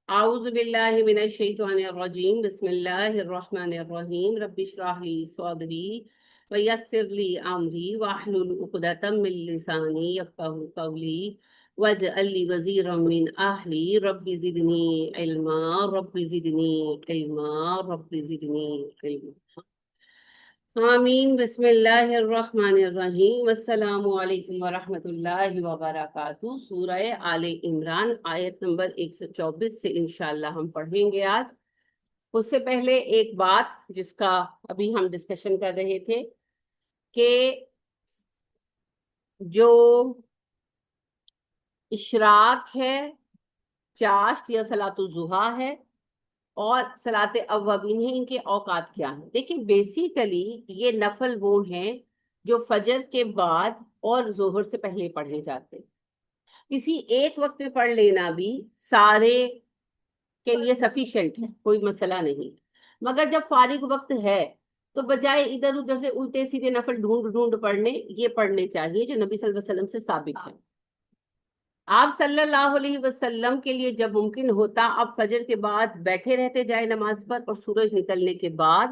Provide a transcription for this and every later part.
اعوذ باللہ من الشیطان الرجیم بسم اللہ الرحمن الرحیم رب اشرح لی صدری ویسر لی امری واحلل عقدۃ من لسانی یفقہوا قولی واجعل لی وزیرا من اہلی رب زدنی علما رب زدنی علما رب زدنی علما آمین بسم اللہ الرحمن الرحیم السلام علیکم ورحمۃ اللہ وبرکاتہ۔ سورہ آل عمران آیت نمبر 124 سے انشاءاللہ ہم پڑھیں گے آج۔ اس سے پہلے ایک بات جس کا ابھی ہم ڈسکشن کر رہے تھے کہ جو اشراق ہے، چاشت یا صلاۃ الضحیٰ ہے اور صلاۃ اوابین ہیں، ان کے اوقات کیا ہیں؟ دیکھیں بیسیکلی یہ نفل وہ ہیں جو فجر کے بعد اور ظہر سے پہلے پڑھے جاتے ہیں۔ کسی ایک وقت میں پڑھ لینا بھی سارے کے لیے سفیشینٹ ہے، کوئی مسئلہ نہیں، مگر جب فارغ وقت ہے تو بجائے ادھر ادھر سے الٹے سیدھے نفل ڈھونڈ ڈھونڈ پڑھنے، یہ پڑھنے چاہیے جو نبی صلی اللہ علیہ وسلم سے ثابت ہے۔ آپ صلی اللہ علیہ وسلم کے لیے جب ممکن ہوتا آپ فجر کے بعد بیٹھے رہتے جائے نماز پر، اور سورج نکلنے کے بعد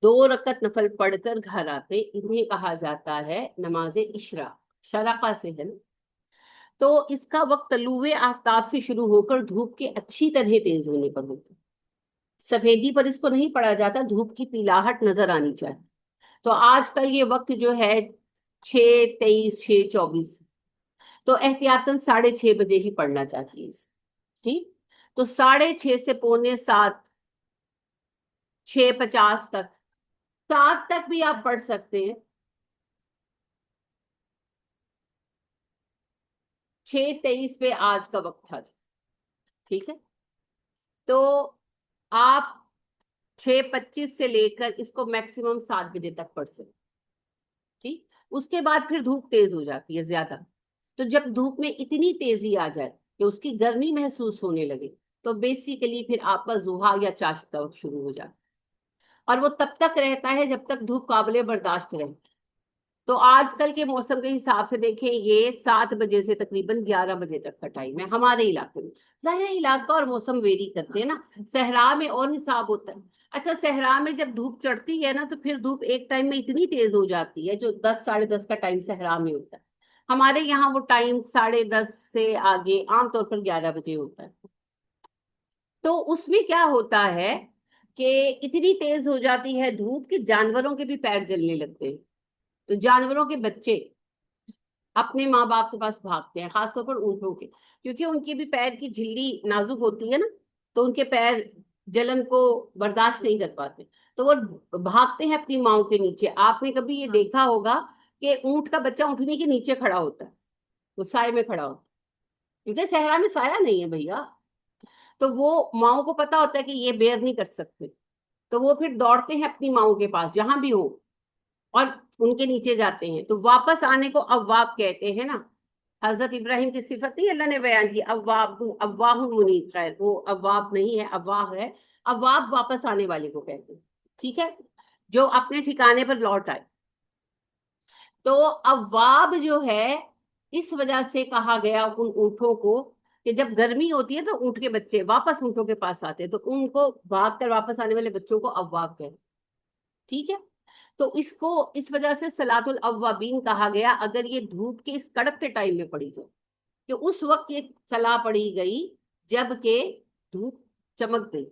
2 رکعت نفل پڑھ کر گھر آتے۔ انہیں کہا جاتا ہے نماز اشراق، شرقہ سے ہے نا۔ تو اس کا وقت طلوع آفتاب سے شروع ہو کر دھوپ کے اچھی طرح تیز ہونے پر ہوتا ہے۔ سفیدی پر اس کو نہیں پڑھا جاتا، دھوپ کی پیلاہٹ نظر آنی چاہیے۔ تو آج کا یہ وقت جو ہے 6:23 6:24، تو احتیاطاً 6:30 بجے ہی پڑھنا چاہیے۔ ٹھیک، تو 6:30 سے 6:45 6:50 تک، 7 تک بھی آپ پڑھ سکتے ہیں۔ 6:23 پہ آج کا وقت تھا، ٹھیک ہے، تو آپ 6:25 سے لے کر اس کو میکسیمم 7 بجے تک پڑھ سکتے۔ ٹھیک، اس کے بعد پھر دھوپ تیز ہو جاتی ہے زیادہ۔ تو جب دھوپ میں اتنی تیزی آ جائے کہ اس کی گرمی محسوس ہونے لگے تو بیسیکلی پھر آپ کا ضحیٰ یا چاشت کا وقت شروع ہو جاتا ہے، اور وہ تب تک رہتا ہے جب تک دھوپ قابل برداشت رہے۔ تو آج کل کے موسم کے حساب سے دیکھیں، یہ 7 بجے سے تقریباً 11 بجے تک کا ٹائم ہے ہمارے علاقے میں۔ ظاہر علاقہ اور موسم ویری کرتے ہیں نا، صحرا میں اور حساب ہوتا ہے۔ اچھا، صحرا میں جب دھوپ چڑھتی ہے نا تو پھر دھوپ ایک ٹائم میں اتنی تیز ہو جاتی ہے جو 10 10:30 کا ٹائم صحرا میں ہوتا ہے۔ ہمارے یہاں وہ ٹائم 10:30 سے آگے عام طور پر 11 بجے ہوتا ہے۔ تو اس میں کیا ہوتا ہے کہ اتنی تیز ہو جاتی ہے دھوپ کہ جانوروں کے بھی پیر جلنے لگتے ہیں۔ تو جانوروں کے بچے اپنے ماں باپ کے پاس بھاگتے ہیں، خاص طور پر اونٹوں کے، کیونکہ ان کی بھی پیر کی جھلی نازک ہوتی ہے نا، تو ان کے پیر جلن کو برداشت نہیں کر پاتے، تو وہ بھاگتے ہیں اپنی ماؤں کے نیچے۔ آپ نے کبھی یہ دیکھا ہوگا کہ اونٹ کا بچہ اونٹنی کے نیچے کھڑا ہوتا ہے، وہ سائے میں کھڑا ہوتا ہے، کیونکہ صحرا میں سایہ نہیں ہے بھیا۔ تو وہ ماؤں کو پتا ہوتا ہے کہ یہ بیئر نہیں کر سکتے، تو وہ پھر دوڑتے ہیں اپنی ماؤں کے پاس جہاں بھی ہو اور ان کے نیچے جاتے ہیں۔ تو واپس آنے کو اواب کہتے ہیں نا۔ حضرت ابراہیم کی صفت نہیں اللہ نے بیان کی، اواب اواہ منیب، خیر وہ اواب نہیں ہے، اواہ ہے۔ اواب واپس آنے والے کو کہتے ہیں، ٹھیک ہے، جو اپنے ٹھکانے پر لوٹ آئے۔ تو اواب جو ہے اس وجہ سے کہا گیا ان اونٹوں کو کہ جب گرمی ہوتی ہے تو اونٹ کے بچے واپس اونٹوں کے پاس آتے ہیں، تو ان کو بھاگ کر واپس آنے والے بچوں کو اواب کہتے ہیں، ٹھیک ہے۔ تو اس کو اس وجہ سے صلاۃ الاوابین کہا گیا، اگر یہ دھوپ کے اس کڑکتے ٹائم میں پڑی جائے، کہ اس وقت یہ صلاح پڑی گئی جب کہ دھوپ چمک گئی۔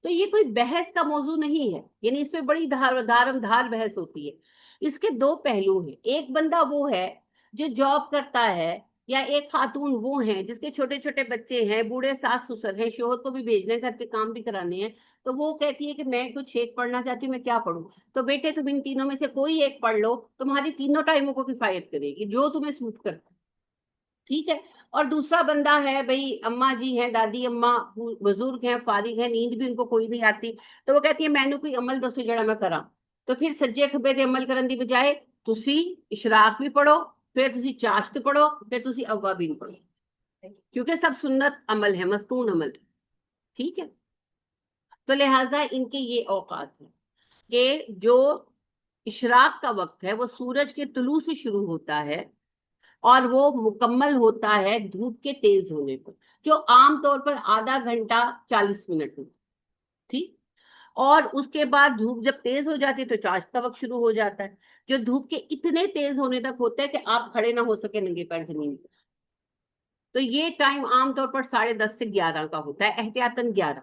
تو یہ کوئی بحث کا موضوع نہیں ہے، یعنی اس میں بڑی دھارم دھار بحث ہوتی ہے۔ اس کے 2 پہلو ہیں، ایک بندہ وہ ہے جو جاب کرتا ہے، یا ایک خاتون وہ ہیں جس کے چھوٹے چھوٹے بچے ہیں، بوڑھے ساس سسر ہیں، شوہر کو بھی بھیجنے ہیں، گھر کے کام بھی کرانے ہیں، تو وہ کہتی ہے کہ میں کچھ ایک پڑھنا چاہتی ہوں، میں کیا پڑھوں؟ تو بیٹے تم ان تینوں میں سے کوئی ایک پڑھ لو، تمہاری تینوں ٹائموں کو کفایت کرے گی، جو تمہیں سوٹ کرتا ہے، ٹھیک ہے۔ اور دوسرا بندہ ہے بھئی اماں جی ہیں، دادی اماں بزرگ ہیں، فارغ ہیں، نیند بھی ان کو کوئی نہیں آتی، تو وہ کہتی ہے میں نے کوئی عمل دسو جڑا میں کراں۔ تو پھر سجے کھبے دے عمل کرن دی بجائے تسی اشراق بھی پڑھو، پھر تسی چاشت پڑھو، پھر تسی اوابین پڑھو، کیونکہ سب سنت عمل ہے، مستون عمل ہے، ٹھیک ہے۔ تو لہٰذا ان کے یہ اوقات ہیں کہ جو اشراق کا وقت ہے وہ سورج کے طلوع سے شروع ہوتا ہے، اور وہ مکمل ہوتا ہے دھوپ کے تیز ہونے پر، جو عام طور پر آدھا گھنٹہ 40 منٹ میں، ٹھیک. اور اس کے بعد دھوپ جب تیز ہو جاتی ہے تو چاشت کا وقت شروع ہو جاتا ہے، جو دھوپ کے اتنے تیز ہونے تک ہوتا ہے کہ آپ کھڑے نہ ہو سکے ننگے پیر زمین پر. تو یہ ٹائم عام طور پر 10:30 سے 11 کا ہوتا ہے، احتیاطاً 11،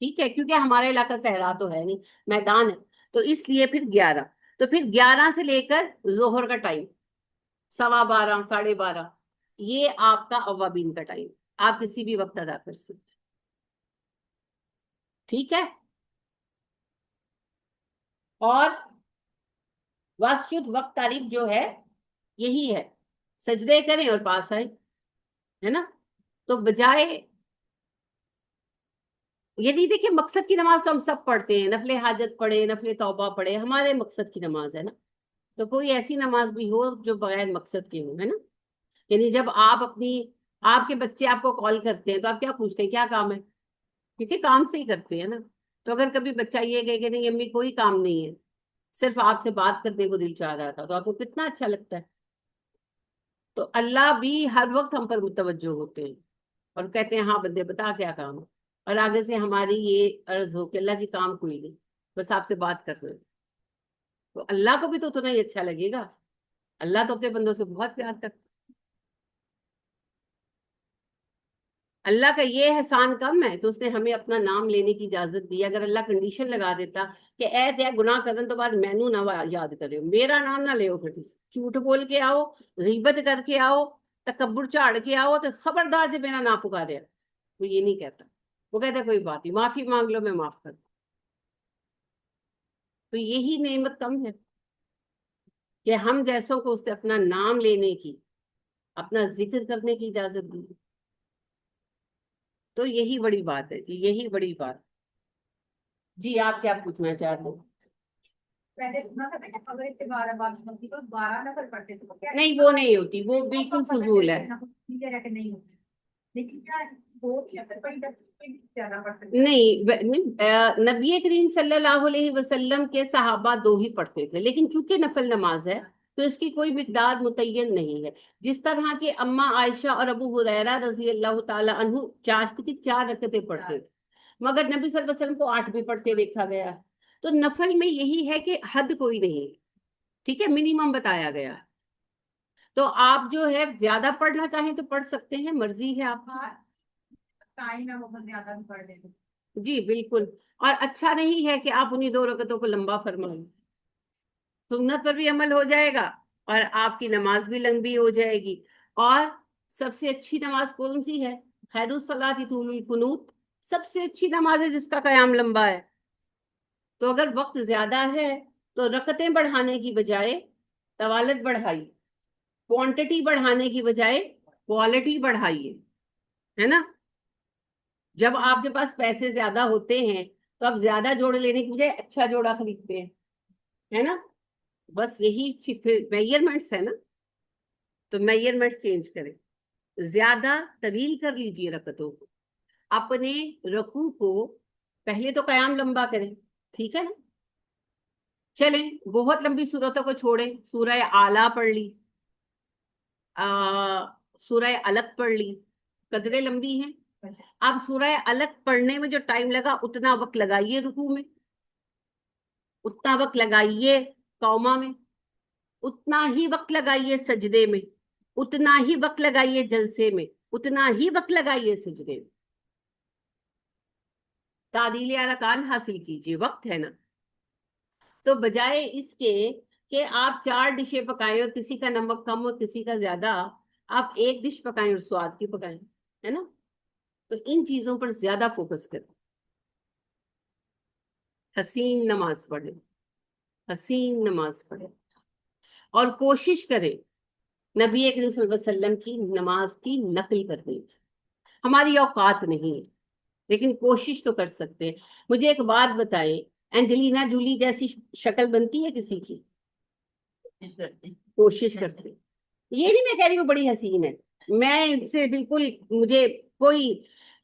ٹھیک ہے، کیونکہ ہمارا علاقہ صحرا تو ہے نہیں، میدان ہے، تو اس لیے پھر 11. تو پھر 11 سے لے کر ظہر کا ٹائم 12:15 12:30، یہ آپ کا اوابین کا ٹائم، آپ کسی بھی وقت ادا کر سکتے، ٹھیک ہے. اور واسجد وقت تعریف جو ہے یہی ہے، سجدے کریں اور پاس آئیں، ہے نا. تو بجائے یعنی دیکھیں مقصد کی نماز تو ہم سب پڑھتے ہیں، نفل حاجت پڑھے، نفل توبہ پڑھے، ہمارے مقصد کی نماز ہے نا. تو کوئی ایسی نماز بھی ہو جو بغیر مقصد کی ہو، ہے نا. یعنی جب آپ کے بچے آپ کو کال کرتے ہیں تو آپ کیا پوچھتے ہیں، کیا کام ہے، کیونکہ کام سے ہی کرتے ہیں نا. تو اگر کبھی بچہ یہ کہے کہ نہیں امی کوئی کام نہیں ہے، صرف آپ سے بات کرنے کو دل چاہ رہا تھا، تو آپ کو کتنا اچھا لگتا ہے. تو اللہ بھی ہر وقت ہم پر متوجہ ہوتے ہیں اور کہتے ہیں ہاں بندے بتا کیا کام ہے، اور آگے سے ہماری یہ عرض ہو کہ اللہ جی کام کوئی نہیں، بس آپ سے بات کرنا ہے. تو اللہ کو بھی تو اتنا ہی اچھا لگے گا، اللہ تو اپنے بندوں سے بہت پیار کرتا ہے. اللہ کا یہ احسان کم ہے کہ اس نے ہمیں اپنا نام لینے کی اجازت دی. اگر اللہ کنڈیشن لگا دیتا کہ اے تے گناہ کرن تو بعد مینو نہ یاد کرے، میرا نام نہ لے، پھر جھوٹ بول کے آؤ، غیبت کر کے آؤ، تکبر چاڑ کے آؤ، تو خبردار جب میرا نام پکارے. وہ یہ نہیں کہتا، وہ کہتا کوئی بات نہیں، معافی مانگ لو میں معاف کر دوں. تو یہی نعمت کم ہے کہ ہم جیسوں کو اس نے اپنا نام لینے کی، اپنا ذکر کرنے کی اجازت دی. تو یہی بڑی بات ہے جی، یہی بڑی بات. جی آپ کیا پوچھنا چاہتے ہیں؟ نہیں وہ نہیں ہوتی، وہ بالکل فضول ہے. نہیں، نبی کریم صلی اللہ علیہ وسلم کے صحابہ 2 ہی پڑھتے تھے، لیکن چونکہ نفل نماز ہے تو اس کی کوئی مقدار متعین نہیں ہے. جس طرح کہ اماں عائشہ اور ابو ہریرہ رضی اللہ تعالی عنہ چاشت کی 4 رکعتیں پڑھتے تھے، مگر نبی صلی اللہ علیہ وسلم کو 8 بھی پڑھتے دیکھا گیا. تو نفل میں یہی ہے کہ حد کوئی نہیں، ٹھیک ہے، منیمم بتایا گیا. تو آپ جو ہے زیادہ پڑھنا چاہیں تو پڑھ سکتے ہیں، مرضی ہے آپ کی. جی بالکل. اور اچھا نہیں ہے کہ آپ انہی 2 رکعتوں کو لمبا فرمائیں، سنت پر بھی عمل ہو جائے گا اور آپ کی نماز بھی لمبی ہو جائے گی. اور سب سے اچھی نماز کون سی ہے؟ خیر الصلاۃ طول القنوت، سب سے اچھی نماز ہے جس کا قیام لمبا ہے. تو اگر وقت زیادہ ہے تو رکعتیں بڑھانے کی بجائے طوالت بڑھائیے، کوانٹٹی بڑھانے کی بجائے کوالٹی بڑھائیے، ہے نا. جب آپ کے پاس پیسے زیادہ ہوتے ہیں تو آپ زیادہ جوڑے لینے کی بجائے اچھا جوڑا خریدتے ہیں، ہے نا. بس یہی میئرمنٹس ہے نا. تو میئرمنٹ چینج کریں، زیادہ طویل کر لیجئے رکعتوں کو. اپنے رکوع کو پہلے تو قیام لمبا کریں، ٹھیک ہے نا. چلیں بہت لمبی صورتوں کو چھوڑیں، سورہ اعلیٰ پڑھ لی، سورہ علق پڑھ لی، قدرے لمبی ہیں. اب سورہ علق پڑھنے میں جو ٹائم لگا اتنا وقت لگائیے رکوع میں، اتنا وقت لگائیے قوما میں، اتنا ہی وقت لگائیے سجدے میں، اتنا ہی وقت لگائیے جلسے میں، اتنا ہی وقت لگائیے سجدے میں. تعدیل ارکان حاصل کیجیے، وقت ہے نا. تو بجائے اس کے کہ آپ 4 ڈشیں پکائیں اور کسی کا نمک کم اور کسی کا زیادہ، آپ 1 ڈش پکائیں اور سواد کی پکائیں، ہے نا. تو ان چیزوں پر زیادہ فوکس کریں. حسین نماز پڑھیں، حسین نماز پڑھیں، اور کوشش کریں نبی کریم صلی اللہ علیہ وسلم کی نماز کی نقل کرنے کی. ہماری اوقات نہیں ہے لیکن کوشش تو کر سکتے ہیں. مجھے ایک بات بتائیں، اینجلینا جولی جیسی شکل بنتی ہے کسی کی؟ کوشش کرتے. یہ نہیں میں کہہ رہی وہ بڑی حسین ہے، میں ان سے بالکل، مجھے کوئی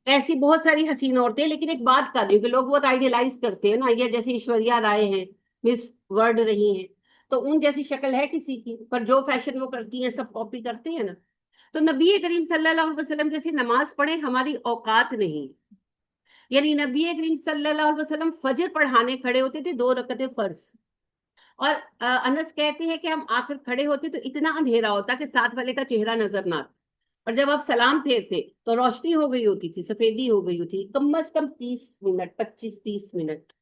ایسی بہت ساری حسین عورتیں، لیکن ایک بات کر رہی ہوں کہ لوگ بہت آئیڈیلائز کرتے ہیں نا، یہ جیسے ایشوریا رائے ہیں، مس ورلڈ رہی ہیں، تو اون جیسی شکل ہے کسی کی، پر جو فیشن وہ کرتی ہیں سب کاپی کرتے ہیں نا. تو نبی کریم صلی اللہ علیہ وسلم جیسی نماز پڑھے ہماری اوقات نہیں. یعنی نبی کریم صلی اللہ علیہ وسلم فجر پڑھانے کھڑے ہوتے تھے 2 رکعتیں فرض. اور انس کہتے ہیں کہ ہم آ کر کھڑے ہوتے تو اتنا اندھیرا ہوتا کہ ساتھ والے کا چہرہ نظر نہ آتا. اور جب آپ سلام پھیرتے تو روشنی ہو گئی ہوتی تھی، سفیدی ہو گئی ہوتی، کم از کم 30 منٹ، 25-30 منٹ.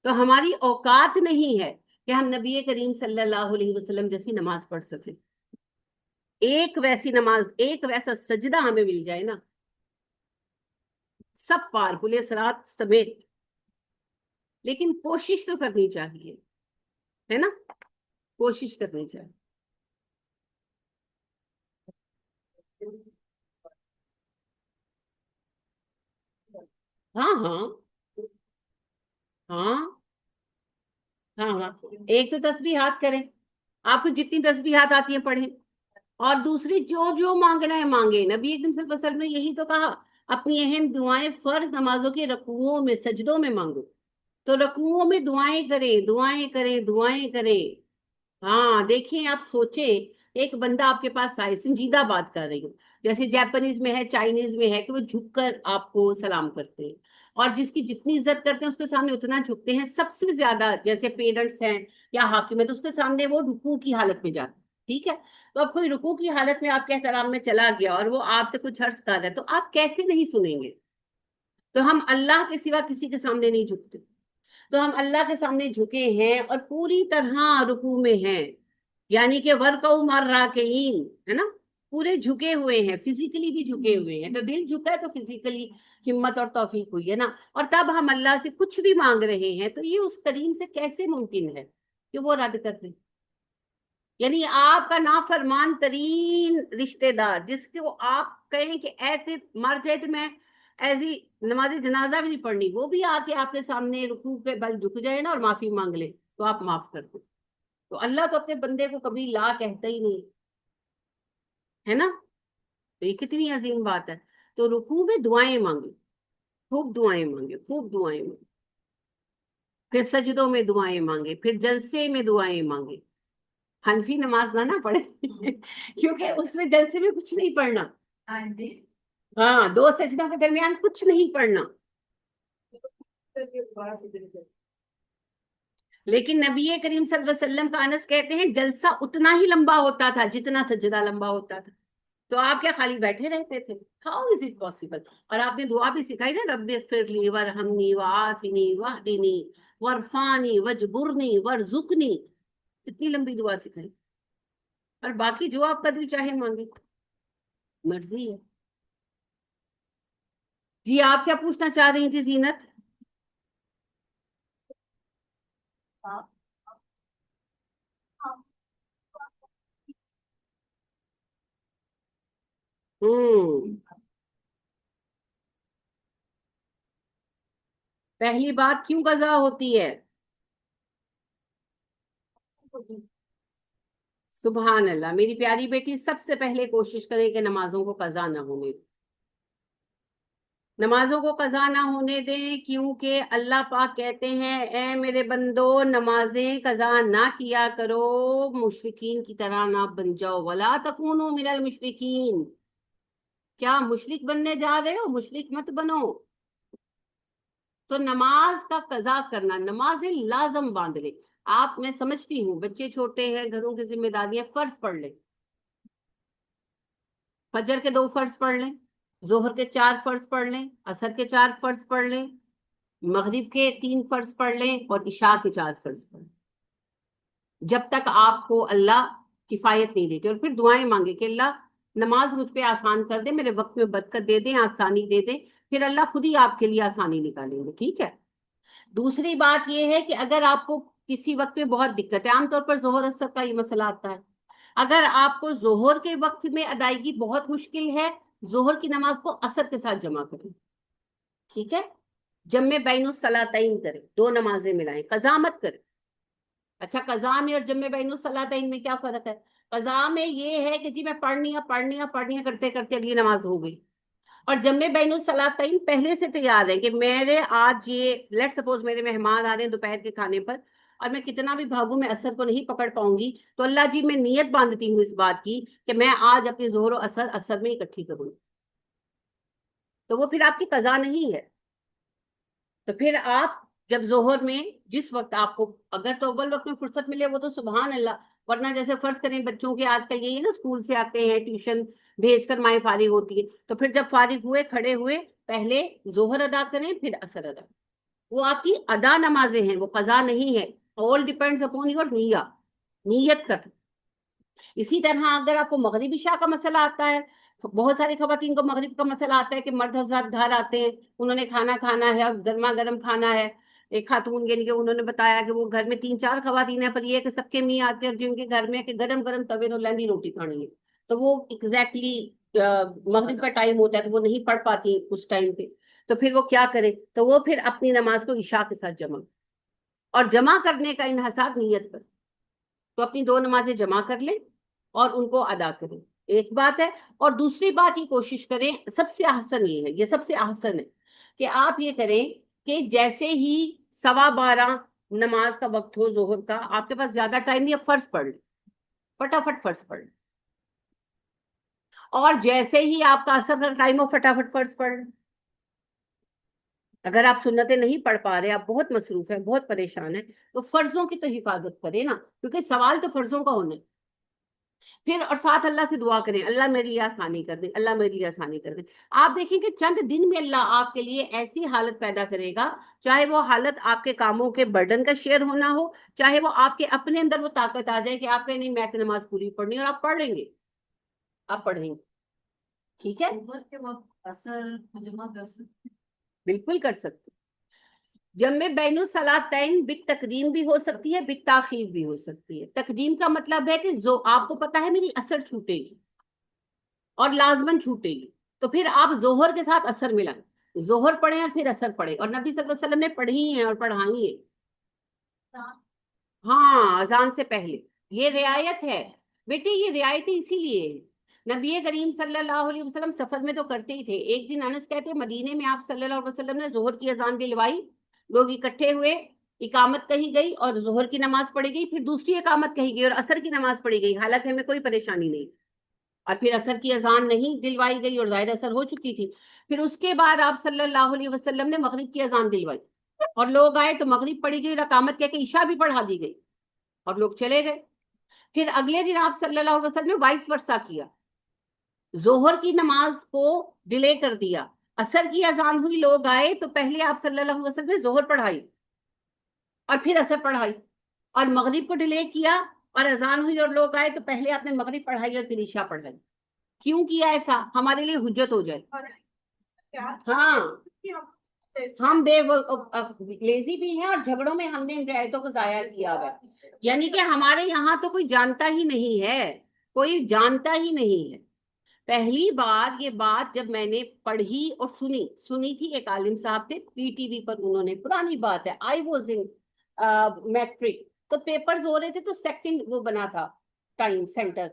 تو ہماری اوقات نہیں ہے کہ ہم نبی کریم صلی اللہ علیہ وسلم جیسی نماز پڑھ سکیں. ایک ویسی نماز، ایک ویسا سجدہ ہمیں مل جائے نا، سب پار کل صراط سمیت. لیکن کوشش تو کرنی چاہیے، ہے نا، کوشش کرنی چاہیے. ہاں ہاں ہاں ہاں ہاں. ایک تو تسبیحات کریں، آپ کو جتنی تسبیحات آتی ہیں پڑھیں. اور دوسری جو مانگنا ہے مانگے. نبی اکرم صلی اللہ علیہ وسلم نے یہی تو کہا، اپنی اہم دعائیں فرض نمازوں کے رکوعوں میں، سجدوں میں مانگو. تو رکوعوں میں دعائیں کریں، دعائیں کریں، دعائیں کریں. ہاں دیکھیں، آپ سوچیں ایک بندہ آپ کے پاس آئے، سنجیدہ بات کر رہی ہوں، جیسے جاپانیز میں ہے، چائنیز میں ہے کہ وہ جھک کر آپ کو سلام کرتے ہیں، اور جس کی جتنی عزت کرتے ہیں اس کے سامنے اتنا جھکتے ہیں. سب سے زیادہ جیسے پیرنٹس ہیں یا حاکم ہے تو اس کے سامنے وہ رکوع کی حالت میں جاتے ہیں. ٹھیک ہے. تو اب کوئی رکوع کی حالت میں آپ کے احترام میں چلا گیا اور وہ آپ سے کچھ عرض کر رہا ہے تو آپ کیسے نہیں سنیں گے؟ تو ہم اللہ کے سوا کسی کے سامنے نہیں جھکتے. تو ہم اللہ کے سامنے جھکے ہیں اور پوری طرح رکوع میں ہیں. یعنی کہ ورکعوا مع الراکعین، ہے نا، پورے جھکے ہوئے ہیں، فزیکلی بھی جھکے ہوئے ہیں. تو دل جھکا ہے تو فزیکلی ہمت اور توفیق ہوئی ہے نا. اور تب ہم اللہ سے کچھ بھی مانگ رہے ہیں تو یہ اس کریم سے کیسے ممکن ہے کہ وہ رد کر دے؟ یعنی آپ کا نافرمان ترین رشتہ دار جس کو آپ کہیں کہ ایسے مر جائے تو میں ایسی نماز جنازہ بھی نہیں پڑھنی، وہ بھی آ کے آپ کے سامنے رکوع پہ بل جھک جائے نا اور معافی مانگ لے تو آپ معاف کر دو. تو اللہ تو اپنے بندے کو کبھی لا کہتا ہی نہیں، ہے نا. تو یہ کتنی عظیم بات ہے. تو رکوع میں دعائیں مانگے، خوب دعائیں مانگے، خوب دعائیں مانگے. پھر سجدوں میں دعائیں مانگے، پھر جلسے میں دعائیں مانگے. حنفی نماز نہ پڑھے کیونکہ اس میں جلسے میں کچھ نہیں پڑھنا. ہاں، 2 سجدوں کے درمیان کچھ نہیں پڑھنا. لیکن نبی کریم صلی اللہ علیہ وسلم کا انس کہتے ہیں جلسہ اتنا ہی لمبا ہوتا تھا جتنا سجدہ لمبا ہوتا تھا. تو آپ کیا خالی بیٹھے رہتے تھے؟ How is it possible? اور آپ نے دعا بھی سکھائی نا، رب اغفر لی ورحمنی وعافنی واہدنی وارفعنی واجبرنی وارزقنی. اتنی لمبی دعا سکھائی. اور باقی جو آپ کا دل چاہے مانگے، مرضی ہے. جی آپ کیا پوچھنا چاہ رہی تھی زینت؟ ہوں. پہلی بات کیوں قضا ہوتی ہے؟ سبحان اللہ. میری پیاری بیٹی سب سے پہلے کوشش کرے کہ نمازوں کو قضا نہ ہونے دیں. نمازوں کو قضا نہ ہونے دیں، کیونکہ اللہ پاک کہتے ہیں اے میرے بندو نمازیں قضا نہ کیا کرو، مشرکین کی طرح نہ بن جاؤ. ولا تکونوا من المشرکین. کیا مشرک بننے جا رہے ہو؟ مشرک مت بنو. تو نماز کا قضا کرنا، نمازیں لازم باندھ لے. آپ، میں سمجھتی ہوں بچے چھوٹے ہیں، گھروں کی ذمہ داریاں، فرض پڑھ لیں. فجر کے 2 فرض پڑھ لیں، ظہر کے 4 فرض پڑھ لیں، عصر کے 4 فرض پڑھ لیں، مغرب کے 3 فرض پڑھ لیں اور عشاء کے 4 فرض پڑھ لیں. جب تک آپ کو اللہ کفایت نہیں دیتے. اور پھر دعائیں مانگے کہ اللہ نماز مجھ پہ آسان کر دے، میرے وقت میں برکت دے دیں، آسانی دے دیں. پھر اللہ خود ہی آپ کے لیے آسانی نکالیں گے. ٹھیک ہے. دوسری بات یہ ہے کہ اگر آپ کو کسی وقت میں بہت دقت ہے، عام طور پر ظہر اثر کا یہ مسئلہ آتا ہے، اگر آپ کو ظہر کے وقت میں ادائیگی بہت مشکل ہے، ظہر کی نماز کو عصر کے ساتھ جمع کریں. ٹھیک ہے. جمع بین الصلاتین کریں، 2 نمازیں ملائیں، قضا مت کریں. اچھا، قضا میں اور جمع بین الصلاتین میں کیا فرق ہے؟ قضا میں یہ ہے کہ جی میں پڑھنی ہے کرتے کرتے اگلی نماز ہو گئی. اور جمع بین الصلاتین پہلے سے تیار ہے کہ میرے آج یہ لیٹ سپوز میرے مہمان آ رہے ہیں دوپہر کے کھانے پر اور میں کتنا بھی بھاگوں میں اثر کو نہیں پکڑ پاؤں گی، تو اللہ جی میں نیت باندھتی ہوں اس بات کی کہ میں آج اپنی ظہر و اثر میں اکٹھی کروں، تو وہ پھر آپ کی قضا نہیں ہے۔ تو پھر آپ جب ظہر میں جس وقت آپ کو اگر تو اول وقت میں فرصت ملے وہ تو سبحان اللہ، ورنہ جیسے فرض کریں بچوں کے آج کل یہی ہے نا، اسکول سے آتے ہیں ٹیوشن بھیج کر مائیں فارغ ہوتی ہے، تو پھر جب فارغ ہوئے کھڑے ہوئے پہلے ظہر ادا کریں پھر اثر ادا، وہ آپ کی ادا نمازیں ہیں، وہ قضا نہیں ہے۔ all depends upon your نیت کا۔ اسی طرح اگر آپ کو مغرب عشاء کا مسئلہ آتا ہے، بہت ساری خواتین کو مغرب کا مسئلہ آتا ہے کہ مرد حضرات گھر آتے ہیں، انہوں نے کھانا کھانا ہے اور گرما گرم کھانا ہے، ایک خاتون یعنی کہ انہوں نے بتایا کہ وہ گھر میں 3 4 خواتین ہیں، پر یہ کہ سب کے میاں آتے ہیں اور جن کے گھر میں کہ گرم گرم توے نو لہنی روٹی کھانی ہے، تو وہ ایگزیکٹلی مغرب کا ٹائم ہوتا ہے تو وہ نہیں پڑھ پاتی اس ٹائم پہ، تو پھر وہ کیا کریں، تو وہ پھر اپنی نماز کو عشاء کے ساتھ جمع، اور جمع کرنے کا انحصار نیت پر، تو اپنی 2 نمازیں جمع کر لیں اور ان کو ادا کریں، ایک بات ہے۔ اور دوسری بات یہ کوشش کریں، سب سے احسن یہ ہے، یہ سب سے احسن ہے کہ آپ یہ کریں کہ جیسے ہی 12:15 نماز کا وقت ہو ظہر کا، آپ کے پاس زیادہ ٹائم نہیں، اب فرض پڑھ لیں، فٹافٹ فرض پڑھ لیں، اور جیسے ہی آپ کا اثر کا ٹائم ہو فٹافٹ فرض پڑھ لیں۔ اگر آپ سنتیں نہیں پڑھ پا رہے، آپ بہت مصروف ہیں، بہت پریشان ہیں، تو فرضوں کی تو حفاظت کریں نا، کیونکہ سوال تو فرضوں کا ہونا ہے۔ پھر اور ساتھ اللہ سے دعا کریں، اللہ میرے لیے آسانی کر دیں، اللہ میرے لیے آسانی کر دیں۔ آپ دیکھیں کہ چند دن میں اللہ آپ کے لیے ایسی حالت پیدا کرے گا، چاہے وہ حالت آپ کے کاموں کے برڈن کا شیئر ہونا ہو، چاہے وہ آپ کے اپنے اندر وہ طاقت آ جائے کہ آپ کہیں نہیں میں تو نماز پوری پڑھنی، اور آپ پڑھ لیں گے، آپ پڑھیں گے، ٹھیک ہے، عمر کے وقت اثر جمع کر سکتے، بالکل کر سکتے۔ جمع بین الصلاتین بالتقدیم بھی ہو سکتی ہے، بالتاخیر بھی ہو سکتی ہے۔ تقدیم کا مطلب ہے کہ آپ کو پتا ہے میری اثر چھوٹے گی اور لازمن چھوٹے گی، تو پھر آپ ظہر کے ساتھ اثر ملائیں، ظہر پڑھیں اور پھر اثر پڑھیں، اور نبی صلی اللہ علیہ وسلم نے پڑھی ہیں اور پڑھائی ہیں۔ ہاں، اذان سے پہلے یہ رعایت ہے بیٹی، یہ رعایتیں اسی لیے ہے، نبی کریم صلی اللہ علیہ وسلم سفر میں تو کرتے ہی تھے۔ ایک دن انس کہتے ہیں مدینے میں آپ صلی اللہ علیہ وسلم نے ظہر کی اذان دلوائی، لوگ اکٹھے ہوئے، اقامت کہی گئی اور ظہر کی نماز پڑھی گئی، پھر دوسری اقامت کہی گئی اور عصر کی نماز پڑھی گئی، حالانکہ ہمیں کوئی پریشانی نہیں، اور پھر عصر کی اذان نہیں دلوائی گئی اور ظاہر اثر ہو چکی تھی۔ پھر اس کے بعد آپ صلی اللہ علیہ وسلم نے مغرب کی اذان دلوائی اور لوگ آئے تو مغرب پڑھی گئی اور اقامت کہہ کے عشاء بھی پڑھا دی گئی اور لوگ چلے گئے۔ پھر اگلے دن آپ صلی اللہ علیہ وسلم نے وائس ورسا کیا، ظہر کی نماز کو ڈیلے کر دیا، عصر کی اذان ہوئی لوگ آئے تو پہلے آپ صلی اللہ علیہ وسلم نے ظہر پڑھائی اور پھر عصر پڑھائی، اور مغرب کو ڈیلے کیا اور اذان ہوئی اور لوگ آئے تو پہلے آپ نے مغرب پڑھائی اور پھر عشاء پڑھائی۔ کیوں کیا ایسا؟ ہمارے لیے حجت ہو جائے۔ ہاں، ہم لیزی بھی ہیں اور جھگڑوں میں ہم نے ان رعایتوں کو ضائع کیا ہوا، یعنی کہ ہمارے یہاں تو کوئی جانتا ہی نہیں ہے، کوئی جانتا ہی نہیں ہے۔ پہلی بار یہ بات جب میں نے پڑھی اور سنی تھی، ایک عالم صاحب تھے پی ٹی وی پر، انہوں نے، پرانی بات ہے، آئی واز ان میٹرک، تو پیپرز ہو رہے تھے تو سیکنڈ وہ بنا تھا ٹائم سینٹر،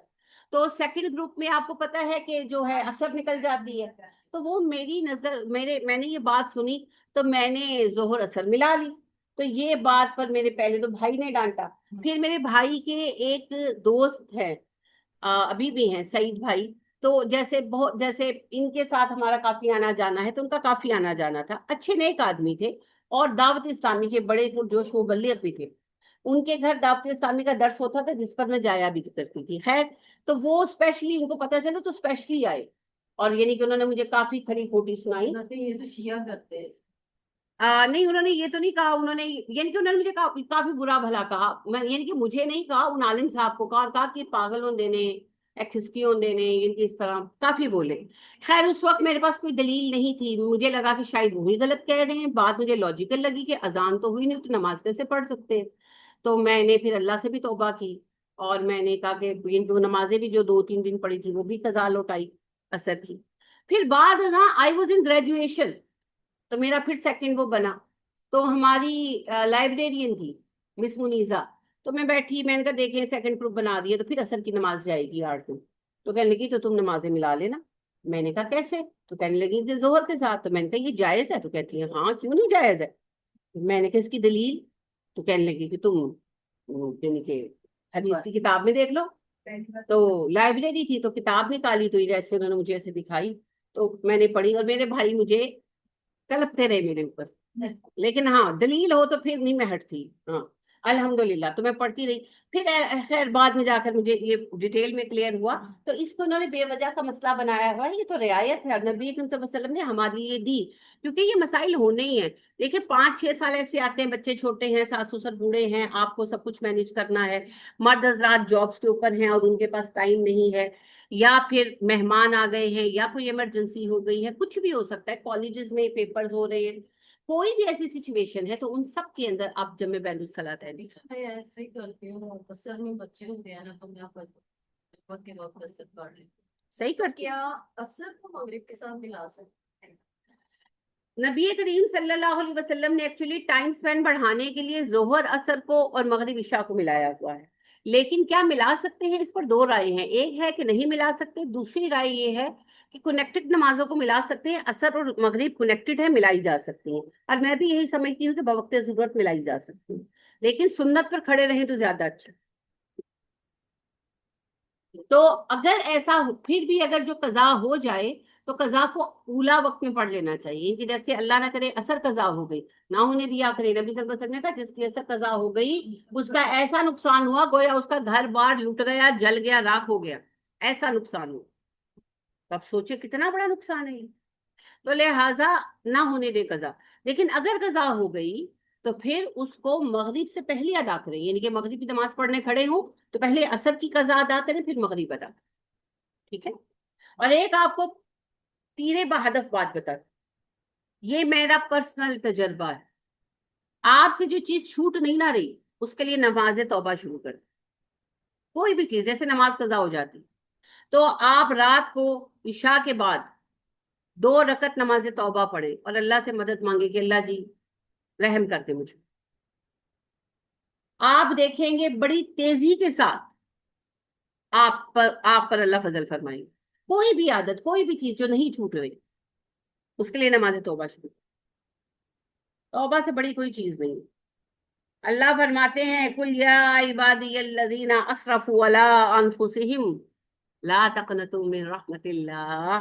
تو سیکنڈ گروپ میں آپ کو پتا ہے کہ جو ہے اثر نکل جاتی ہے، تو وہ میری نظر میں نے یہ بات سنی تو میں نے ظہر اثر ملا لی، تو یہ بات پر میرے پہلے تو بھائی نے ڈانٹا، پھر میرے بھائی کے ایک دوست ہے ابھی بھی ہیں، سعید بھائی، تو جیسے ان کے ساتھ ہمارا کافی آنا جانا ہے، تو ان کا کافی آنا جانا تھا، اچھے نیک آدمی تھے اور دعوت اسلامی کے بڑے جوش مبلغ بھی تھے، ان کے گھر دعوت اسلامی کا درس ہوتا تھا جس پر میں جایا بھی کرتی تھی، خیر تو وہ اسپیشلی ان کو پتا چلا تو اسپیشلی آئے، اور یعنی کہ انہوں نے مجھے کافی کھڑی کھوٹی سنائی۔ یہ تو شیعہ کرتے ہیں، نہیں انہوں نے یہ تو نہیں کہا، انہوں نے یعنی کہ انہوں نے مجھے کافی برا بھلا کہا، میں یعنی کہ مجھے نہیں کہا، ان عالم صاحب کو کہا، اور کہا کہ پاگل ہوں دینے، کھسکیوں دینے، ان کی اس طرح کافی بولے۔ خیر اس وقت میرے پاس کوئی دلیل نہیں تھی، مجھے لگا کہ شاید وہی غلط کہہ رہے ہیں، بات مجھے لاجیکل لگی کہ اذان تو ہوئی نہیں تو نماز کیسے پڑھ سکتے ہیں، تو میں نے پھر اللہ سے بھی توبہ کی اور میں نے کہا کہ ان دو نمازیں بھی جو 2 3 دن پڑھی تھی وہ بھی قضا لوٹائی عصر کی۔ پھر بعد ازاں آئی واز ان گریجویشن، تو میرا پھر سیکنڈ وہ بنا، تو ہماری لائبریرین تھی مس منیزا، تو میں بیٹھی، میں نے کہا دیکھیں سیکنڈ پروف بنا دیا تو پھر عصر کی نماز جائے گی 8 دن، تو کہنے لگی تو تم نمازیں ملا لینا، میں نے کہا کیسے؟ تو کہنے لگی کہ ظہر کے ساتھ. تو میں نے کہا یہ جائز ہے؟ تو کہتی ہے ہاں کیوں نہیں جائز ہے. میں نے کہا اس کی دلیل؟ تو کہنے لگی کہ تم یعنی کہ حدیث کی کتاب میں دیکھ لو. تو لائبریری تھی تو کتاب نکالی تو جیسے انہوں نے مجھے ایسے دکھائی تو میں نے پڑھی, اور میرے بھائی مجھے کلپتے رہے میرے اوپر. لیکن ہاں دلیل ہو تو پھر نہیں میں ہٹتی. ہاں الحمدللہ. تو میں پڑھتی رہی. پھر خیر بعد میں جا کر مجھے یہ ڈیٹیل میں کلیئر ہوا. تو اس کو انہوں نے بے وجہ کا مسئلہ بنایا ہوا ہے. یہ تو رعایت ہے نبی اکرم صلی اللہ علیہ وسلم نے ہمارے لیے دی, کیونکہ یہ مسائل ہونے ہی ہیں. دیکھیں 5-6 سال ایسے آتے ہیں, بچے چھوٹے ہیں, ساس سسر بوڑھے ہیں, آپ کو سب کچھ مینج کرنا ہے, مرد حضرات جابس کے اوپر ہیں اور ان کے پاس ٹائم نہیں ہے, یا پھر مہمان آ گئے ہیں, یا کوئی ایمرجنسی ہو گئی ہے, کچھ بھی ہو سکتا ہے, کالجز میں پیپرز ہو رہے ہیں, کوئی بھی ایسی سچویشن ہے, تو ان سب کے اندر آپ جمع بین الصلاۃ ہے. میں ایسے ہی کرتی ہوں, اثر میں بچے ہوتے ہیں نا تو میں وقت کے وقت اثر پڑھ لیتی ہوں. صحیح کرتی کیا اثر کو مغرب کے ساتھ ملا سکتے ہیں؟ نبی کریم صلی اللہ علیہ وسلم نے ایکچولی ٹائم سپینڈ بڑھانے کے لیے ظہر اثر کو اور مغرب عشاء کو ملایا ہوا ہے. لیکن کیا ملا سکتے ہیں, اس پر 2 رائے ہیں. ایک ہے کہ نہیں ملا سکتے, دوسری رائے یہ ہے کہ کنیکٹڈ نمازوں کو ملا سکتے ہیں. اثر اور مغرب کنیکٹڈ ہے, ملائی جا سکتی ہیں, اور میں بھی یہی سمجھتی ہوں کہ بوقت ضرورت ملائی جا سکتی ہیں, لیکن سنت پر کھڑے رہیں تو زیادہ اچھا. تو اگر ایسا پھر بھی اگر جو قضا ہو جائے تو قضا کو اولا وقت میں پڑھ لینا چاہیے, کہ جیسے اللہ نہ کرے اثر قضا ہو گئی, نہ ہونے دیا کرے. نبی صلی اللہ علیہ وسلم نے کہا جس کی اثر قضا ہو گئی اس کا ایسا نقصان ہوا گویا اس کا گھر بار لٹ گیا, جل گیا, راکھ ہو گیا, ایسا نقصان ہوا. اب سوچے کتنا بڑا نقصان ہے یہ. تو لہٰذا نہ ہونے دے قضا. لیکن اگر قضا ہو گئی تو پھر اس کو مغرب سے پہلے ادا کریں, یعنی کہ مغرب کی نماز پڑھنے کھڑے ہوں تو پہلے اثر کی قضا ادا کریں, پھر مغرب ادا کریں. ٹھیک ہے. اور ایک آپ کو تیرے بہدف بات بتا, یہ میرا پرسنل تجربہ ہے, آپ سے جو چیز چھوٹ نہیں نہ رہی اس کے لیے نماز توبہ شروع کر. کوئی بھی چیز جیسے نماز قضا ہو جاتی تو آپ رات کو عشاء کے بعد 2 رکعت نماز توبہ پڑھیں اور اللہ سے مدد مانگے کہ اللہ جی رحم کرتے مجھے. آپ دیکھیں گے بڑی تیزی کے ساتھ آپ پر اللہ فضل فرمائیں. کوئی بھی عادت, کوئی بھی چیز جو نہیں چھوٹ رہی, اس کے لیے نماز توبہ شروع. توبہ سے بڑی کوئی چیز نہیں. اللہ فرماتے ہیں قل یا عبادی الذین اسرفوا علی انفسہم لا تقنطوا من رحمت اللہ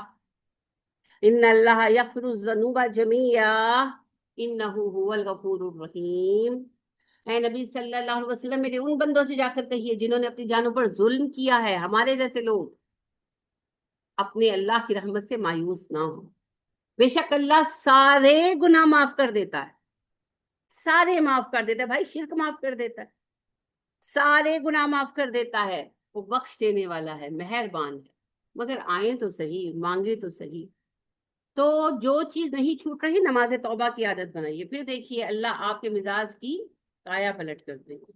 ان اللہ یغفر الذنوب جميعا انہ هو الغفور الرحیم. اے نبی صلی اللہ علیہ وسلم میرے ان بندوں سے جا کر کہیے جنہوں نے اپنی جانوں پر ظلم کیا ہے, ہمارے جیسے لوگ, اپنے اللہ کی رحمت سے مایوس نہ ہو. بے شک اللہ سارے گناہ معاف کر دیتا ہے, سارے معاف کر دیتا ہے. بھائی شرک معاف کر دیتا ہے, سارے گناہ معاف کر دیتا ہے, وہ بخش دینے والا ہے, مہربان ہے. مگر آئیں تو صحیح, مانگے تو صحیح. تو جو چیز نہیں چھوٹ رہی نماز توبہ کی عادت بنائیے, پھر دیکھیے اللہ آپ کے مزاج کی کایا پلٹ کر دیں گے.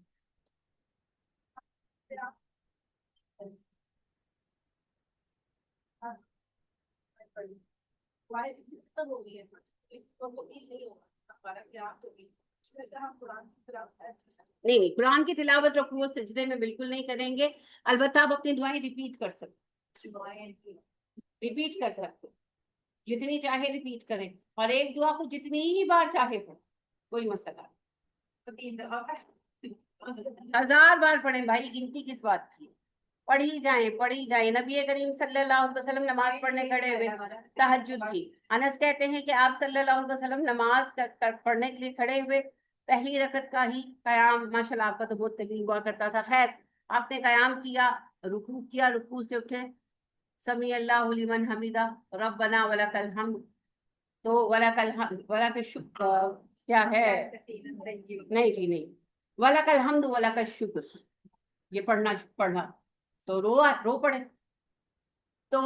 نہیں نہیں, قرآن کی تلاوت رکوع سجدے میں بالکل نہیں کریں گے. البتہ آپ اپنی دعائیں ریپیٹ کر سکتے, ریپیٹ کر سکتے, جتنی چاہے ریپیٹ کریں, اور ایک دعا کو جتنی ہی بار چاہے پڑھیں, کوئی مسئلہ نہیں. 1000 بار پڑھیں بھائی, گنتی کس بات کی, پڑھی جائیں پڑھی جائیں. نبی کریم صلی اللہ علیہ وسلم نماز پڑھنے کھڑے ہوئے, تہجد کی. انس کہتے ہیں کہ آپ صلی اللہ علیہ وسلم نماز پڑھنے کے لیے کھڑے ہوئے, پہلی رکعت کا ہی قیام, ماشاءاللہ آپ کا تو بہت طویل ہوا کرتا تھا. خیر آپ نے قیام کیا, رکوع کیا, رکوع سے اٹھے, سمیع اللہ لمن حمیدہ, ربنا ولک الحمد. تو ولک الحمد, ولک الشکر, کیا ہے, نہیں جی نہیں, ولک الحمد ولک الشکر, یہ پڑھنا. تو رو پڑے, تو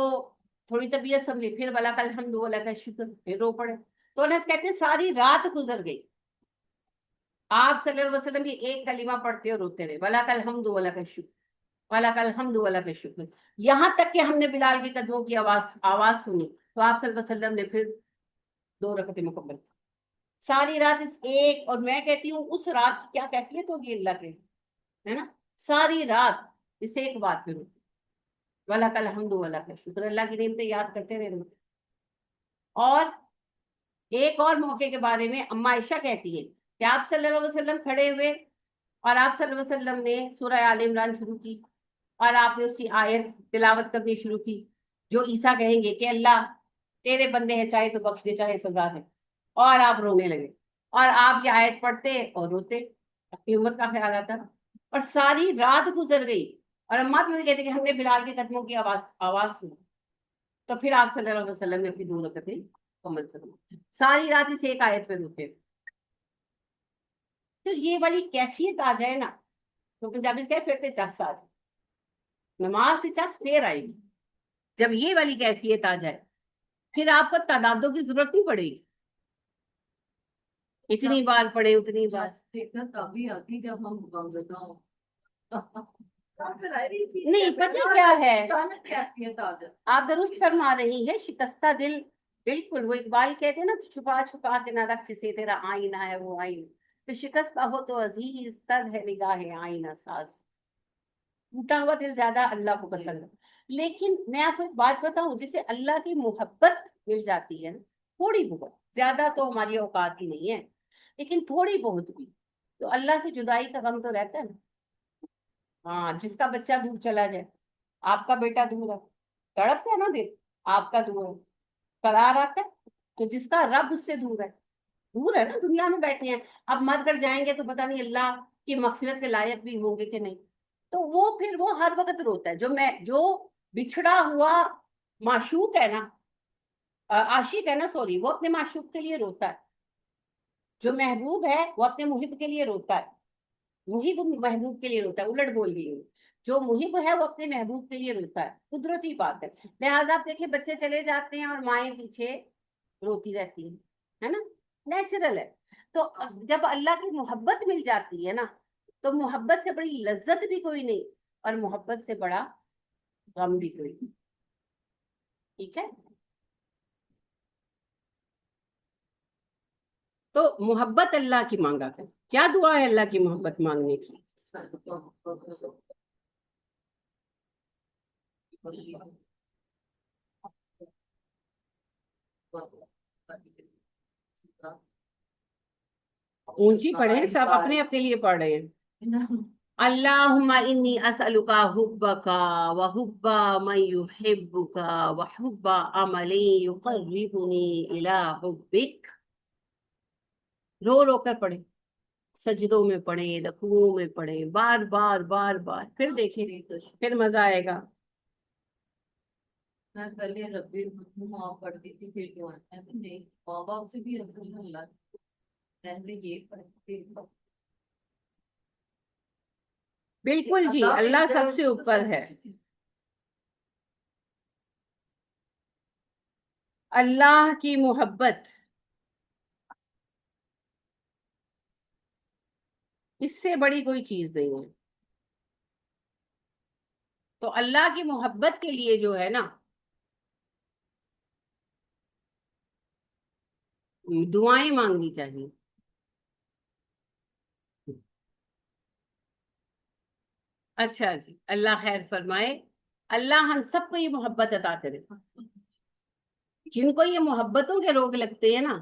تھوڑی طبیعت سنبھلی, پھر ولک الحمد ولک الشکر, پھر رو پڑے. تو انس کہتے ہیں ساری رات گزر گئی, آپ صلی اللہ علیہ وسلم یہ ایک کلمہ پڑھتے اور روتے رہے, ولک الحمد ولک الشکر, ولک الحمد ولک الشکر, یہاں تک کہ ہم نے بلال کے قدموں کی آواز سنی. تو آپ صلی اللہ علیہ وسلم نے پھر 2 رکعتیں مکمل کی. ساری رات اس ایک, اور میں کہتی ہوں اس رات کی کیا کیفیت ہوگی اللہ کے, ہے نا, ساری رات اس ایک بات پہ روتے. وَلَكَ الْحَمْدُ وَلَكَ الشُّكْرُ، اللہ کی نعمتیں یاد کرتے رہنا۔ اور ایک اور موقع کے بارے میں اما عائشہ کہتی ہے کہ آپ صلی اللہ علیہ وسلم کھڑے ہوئے اور آپ صلی اللہ علیہ وسلم نے سورہ آل عمران شروع کی اور آپ نے اس کی آیت تلاوت کرنی شروع کی جو عیسیٰ کہیں گے کہ اللہ تیرے بندے ہیں، چاہے تو بخش دے چاہے سزا ہے، اور آپ رونے لگے اور آپ یہ آیت پڑھتے اور روتے، اپنی امت کا خیال آتا، اور ساری رات گزر گئی اور اماں بھی کہتے کہ ہم نے بلال کے قدموں کی آواز سنی، تو پھر آپ صلی اللہ علیہ وسلم نے اپنی 2 رکعتیں مکمل کریں، ساری رات اس ایک آیت پہ روتے۔ تو یہ والی کیفیت آ جائے نا، تو پنجابی سے کہتے پھرتے چس آ جائے، نماز سے چس پھر آئے گی، جب یہ والی کیفیت آ جائے پھر آپ کو تعدادوں کی ضرورت نہیں پڑے گی، اتنی بار پڑھے اتنی بار دیکھنا تبھی آتی جب ہم غمزدہ ہوں۔ نہیں، پتہ کیا ہے، آپ درست فرما رہی ہے، شکستہ دل، بالکل وہ اقبال کہتے ہیں نا، چھپا چھپا کے نہ رکھ سے تیرا آئینہ ہے وہ آئینہ، تو شکستہ ہو تو عزیز تر ہے نگاہ آئینہ ساز، ٹوٹا ہوا دل زیادہ اللہ کو پسند ہے۔ لیکن میں آپ کو ایک بات بتاؤں، جسے اللہ کی محبت مل جاتی ہے نا، تھوڑی بہت، زیادہ تو ہماری اوقات کی نہیں ہے، لیکن تھوڑی بہت بھی، تو اللہ سے جدائی کا غم تو رہتا ہے نا۔ ہاں، جس کا بچہ دور چلا جائے، آپ کا بیٹا دور ہے، تڑپتا ہے نا دل، آپ کا دور ہے، قرار آتا ہے، تو جس کا رب اس سے دور ہے نا، دنیا میں بیٹھے ہیں، اب مر کر جائیں گے تو پتہ نہیں اللہ کی مغفرت کے لائق بھی ہوں گے کہ نہیں، تو وہ پھر وہ ہر وقت روتا ہے، جو بچھڑا ہوا معشوق ہے نا، عاشق ہے نا، سوری، وہ اپنے معشوق کے لیے روتا ہے، جو محبوب ہے وہ اپنے محب کے لیے روتا ہے، محب محبوب کے لیے روتا ہے، الٹ بول گئی ہوں، جو محب ہے وہ اپنے محبوب کے لیے روتا ہے، قدرتی بات ہے، لہٰذا آپ دیکھیں بچے چلے جاتے ہیں اور مائیں پیچھے روتی رہتی ہیں، ہے نا، نیچرل ہے۔ تو جب اللہ کی محبت مل جاتی ہے نا، تو محبت سے بڑی لذت بھی کوئی نہیں، اور محبت سے بڑا غم بھی کوئی نہیں، ٹھیک ہے۔ تو محبت اللہ کی مانگا کر، کیا دعا ہے اللہ کی محبت مانگنے کی؟ اونچی پڑھیں، سب اپنے اپنے لیے پڑھ رہے ہیں۔ اللہم انی اسألک حبک وحب من یحبک وحب عمل یقربنی الی حبک، رو رو کر پڑھیں، سجدوں میں پڑھیں، رکوعوں میں پڑھیں، بار بار بار بار، پھر دیکھیں پھر مزہ آئے گا۔ میں پہلے ربی ماں پڑھتی تھی، پھر جو ہے نہیں، ماں باپ سے بھی اللہ پہلے یہ پڑھتی تھی۔ بالکل جی، اللہ سب سے اوپر ہے، اللہ کی محبت، اس سے بڑی کوئی چیز نہیں ہے۔ تو اللہ کی محبت کے لیے جو ہے نا، دعائیں مانگنی چاہیے۔ اچھا جی، اللہ خیر فرمائے، اللہ ہم سب کو یہ محبت عطا کرے، جن کو یہ محبتوں کے روگ لگتے ہیں نا،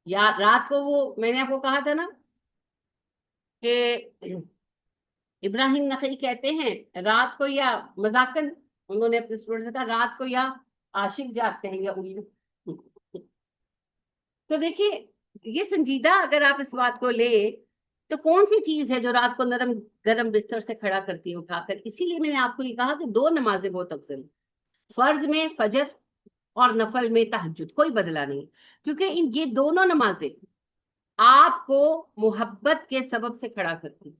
یا رات کو وہ میں نے آپ کو کہا تھا نا کہ ابراہیم نخعی کہتے ہیں رات کو یا مذاقن، انہوں نے اپنے اسٹوڈنٹ سے کہا رات کو یا عاشق جاگتے ہیں یا الو۔ تو دیکھیے، یہ سنجیدہ اگر آپ اس بات کو لے تو کون سی چیز ہے جو رات کو نرم گرم بستر سے کھڑا کرتی ہے اٹھا کر؟ اسی لیے میں نے آپ کو یہ کہا کہ 2 نمازیں بہت افضل ہیں، فرض میں فجر اور نفل میں تہجد، کوئی بدلہ نہیں، کیونکہ یہ دونوں نمازیں آپ کو محبت کے سبب سے کھڑا کرتی،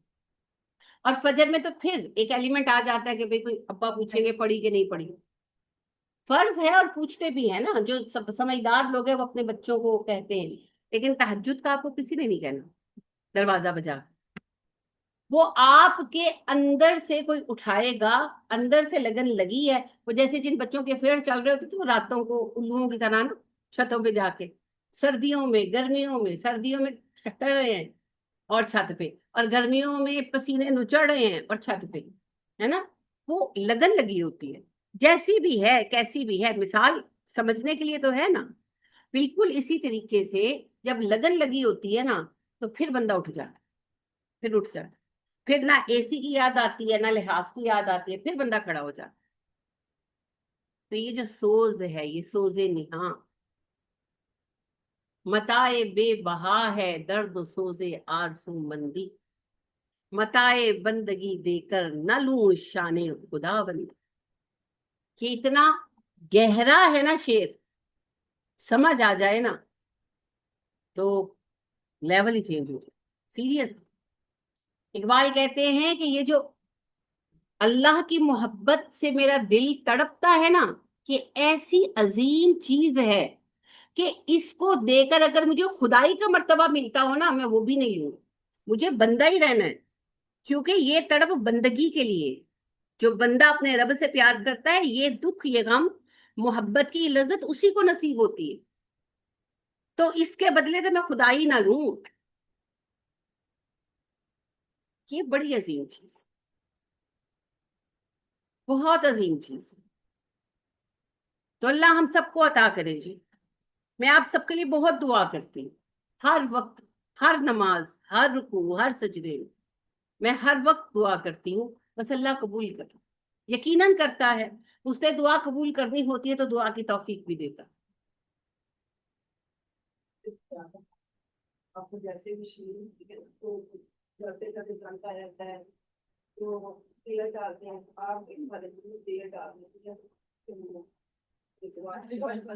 اور فجر میں تو پھر ایک ایلیمنٹ آ جاتا ہے کہ بھئی کوئی ابا پوچھیں گے پڑھی کہ نہیں پڑھی، فرض ہے اور پوچھتے بھی ہیں نا، جو سمجھدار لوگ ہیں وہ اپنے بچوں کو کہتے ہیں، لیکن تہجد کا آپ کو کسی نے نہیں کہنا دروازہ بجا، وہ آپ کے اندر سے کوئی اٹھائے گا، اندر سے لگن لگی ہے، وہ جیسے جن بچوں کے افیئر چل رہے ہوتے تھے وہ راتوں کو الوؤں کی طرح نا چھتوں پہ جا کے، سردیوں میں گرمیوں میں، سردیوں میں ٹھٹر رہے ہیں اور چھت پہ، اور گرمیوں میں پسینے نچڑ رہے ہیں اور چھت پہ، ہے نا، وہ لگن لگی ہوتی ہے۔ جیسی بھی ہے کیسی بھی ہے، مثال سمجھنے کے لیے تو ہے نا. بالکل اسی طریقے سے جب لگن لگی ہوتی ہے نا تو پھر بندہ اٹھ جاتا، پھر اٹھ جاتا، پھر نہ اے سی کی یاد آتی ہے نہ لحاف کی یاد آتی ہے، پھر بندہ کھڑا ہو جاتا. تو یہ جو سوز ہے یہ سوز نہاں، متاع بے بہا ہے درد و سوز آرزو مندی، متاع بندگی دے کر نہ لوں شان خدا بندی. کہ اتنا گہرا ہے نا شعر، سمجھ آ جائے نا تو لیول ہی چینج ہو جائے. سیریس. اقبال کہتے ہیں کہ یہ جو اللہ کی محبت سے میرا دل تڑپتا ہے نا، کہ ایسی عظیم چیز ہے کہ اس کو دے کر اگر مجھے خدائی کا مرتبہ ملتا ہو نا، میں وہ بھی نہیں لوں، مجھے بندہ ہی رہنا ہے. کیونکہ یہ تڑپ بندگی کے لیے، جو بندہ اپنے رب سے پیار کرتا ہے، یہ دکھ یہ غم محبت کی لذت اسی کو نصیب ہوتی ہے. تو اس کے بدلے تو میں خدائی نہ لوں. یہ بڑی عظیم چیز، بہت عظیم چیز. تو اللہ ہم سب کو عطا کرے جی. میں آپ سب کے لیے بہت دعا کرتی ہوں، ہر وقت، ہر نماز، ہر رکوع، ہر سجدے میں ہر وقت دعا کرتی ہوں. بس اللہ قبول کر، یقیناً کرتا ہے. اس سے دعا قبول کرنی ہوتی ہے تو دعا کی توفیق بھی دیتا. آپ کو جیسے بھی شیر تو جاتے جاتے جانتا رہتا ہے تو تیل ڈالتے ہیں آپ تیل ڈالتے ہیں.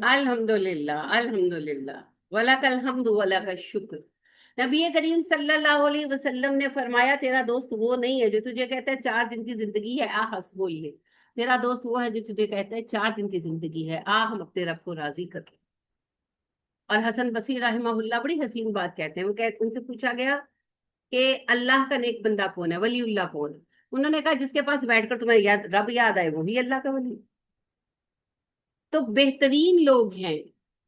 الحمدللہ الحمدللہ ولک الحمد ولک الشکر. نبی کریم صلی اللہ علیہ وسلم نے فرمایا تیرا دوست وہ نہیں ہے جو تجھے کہتا ہے 4 دن کی زندگی ہے آ ہنس بول لے. تیرا دوست وہ ہے جو تجھے کہتا ہے 4 دن کی زندگی ہے آ ہم اپنے رب کو راضی کر لیں. اور حسن بصری رحمہ اللہ بڑی حسین بات کہتے ہیں. ان سے پوچھا گیا کہ اللہ کا نیک بندہ کون ہے، ولی اللہ کون ہے؟ انہوں نے کہا جس کے پاس بیٹھ کر تمہیں رب یاد آئے وہی اللہ کا ولی. تو بہترین لوگ ہیں،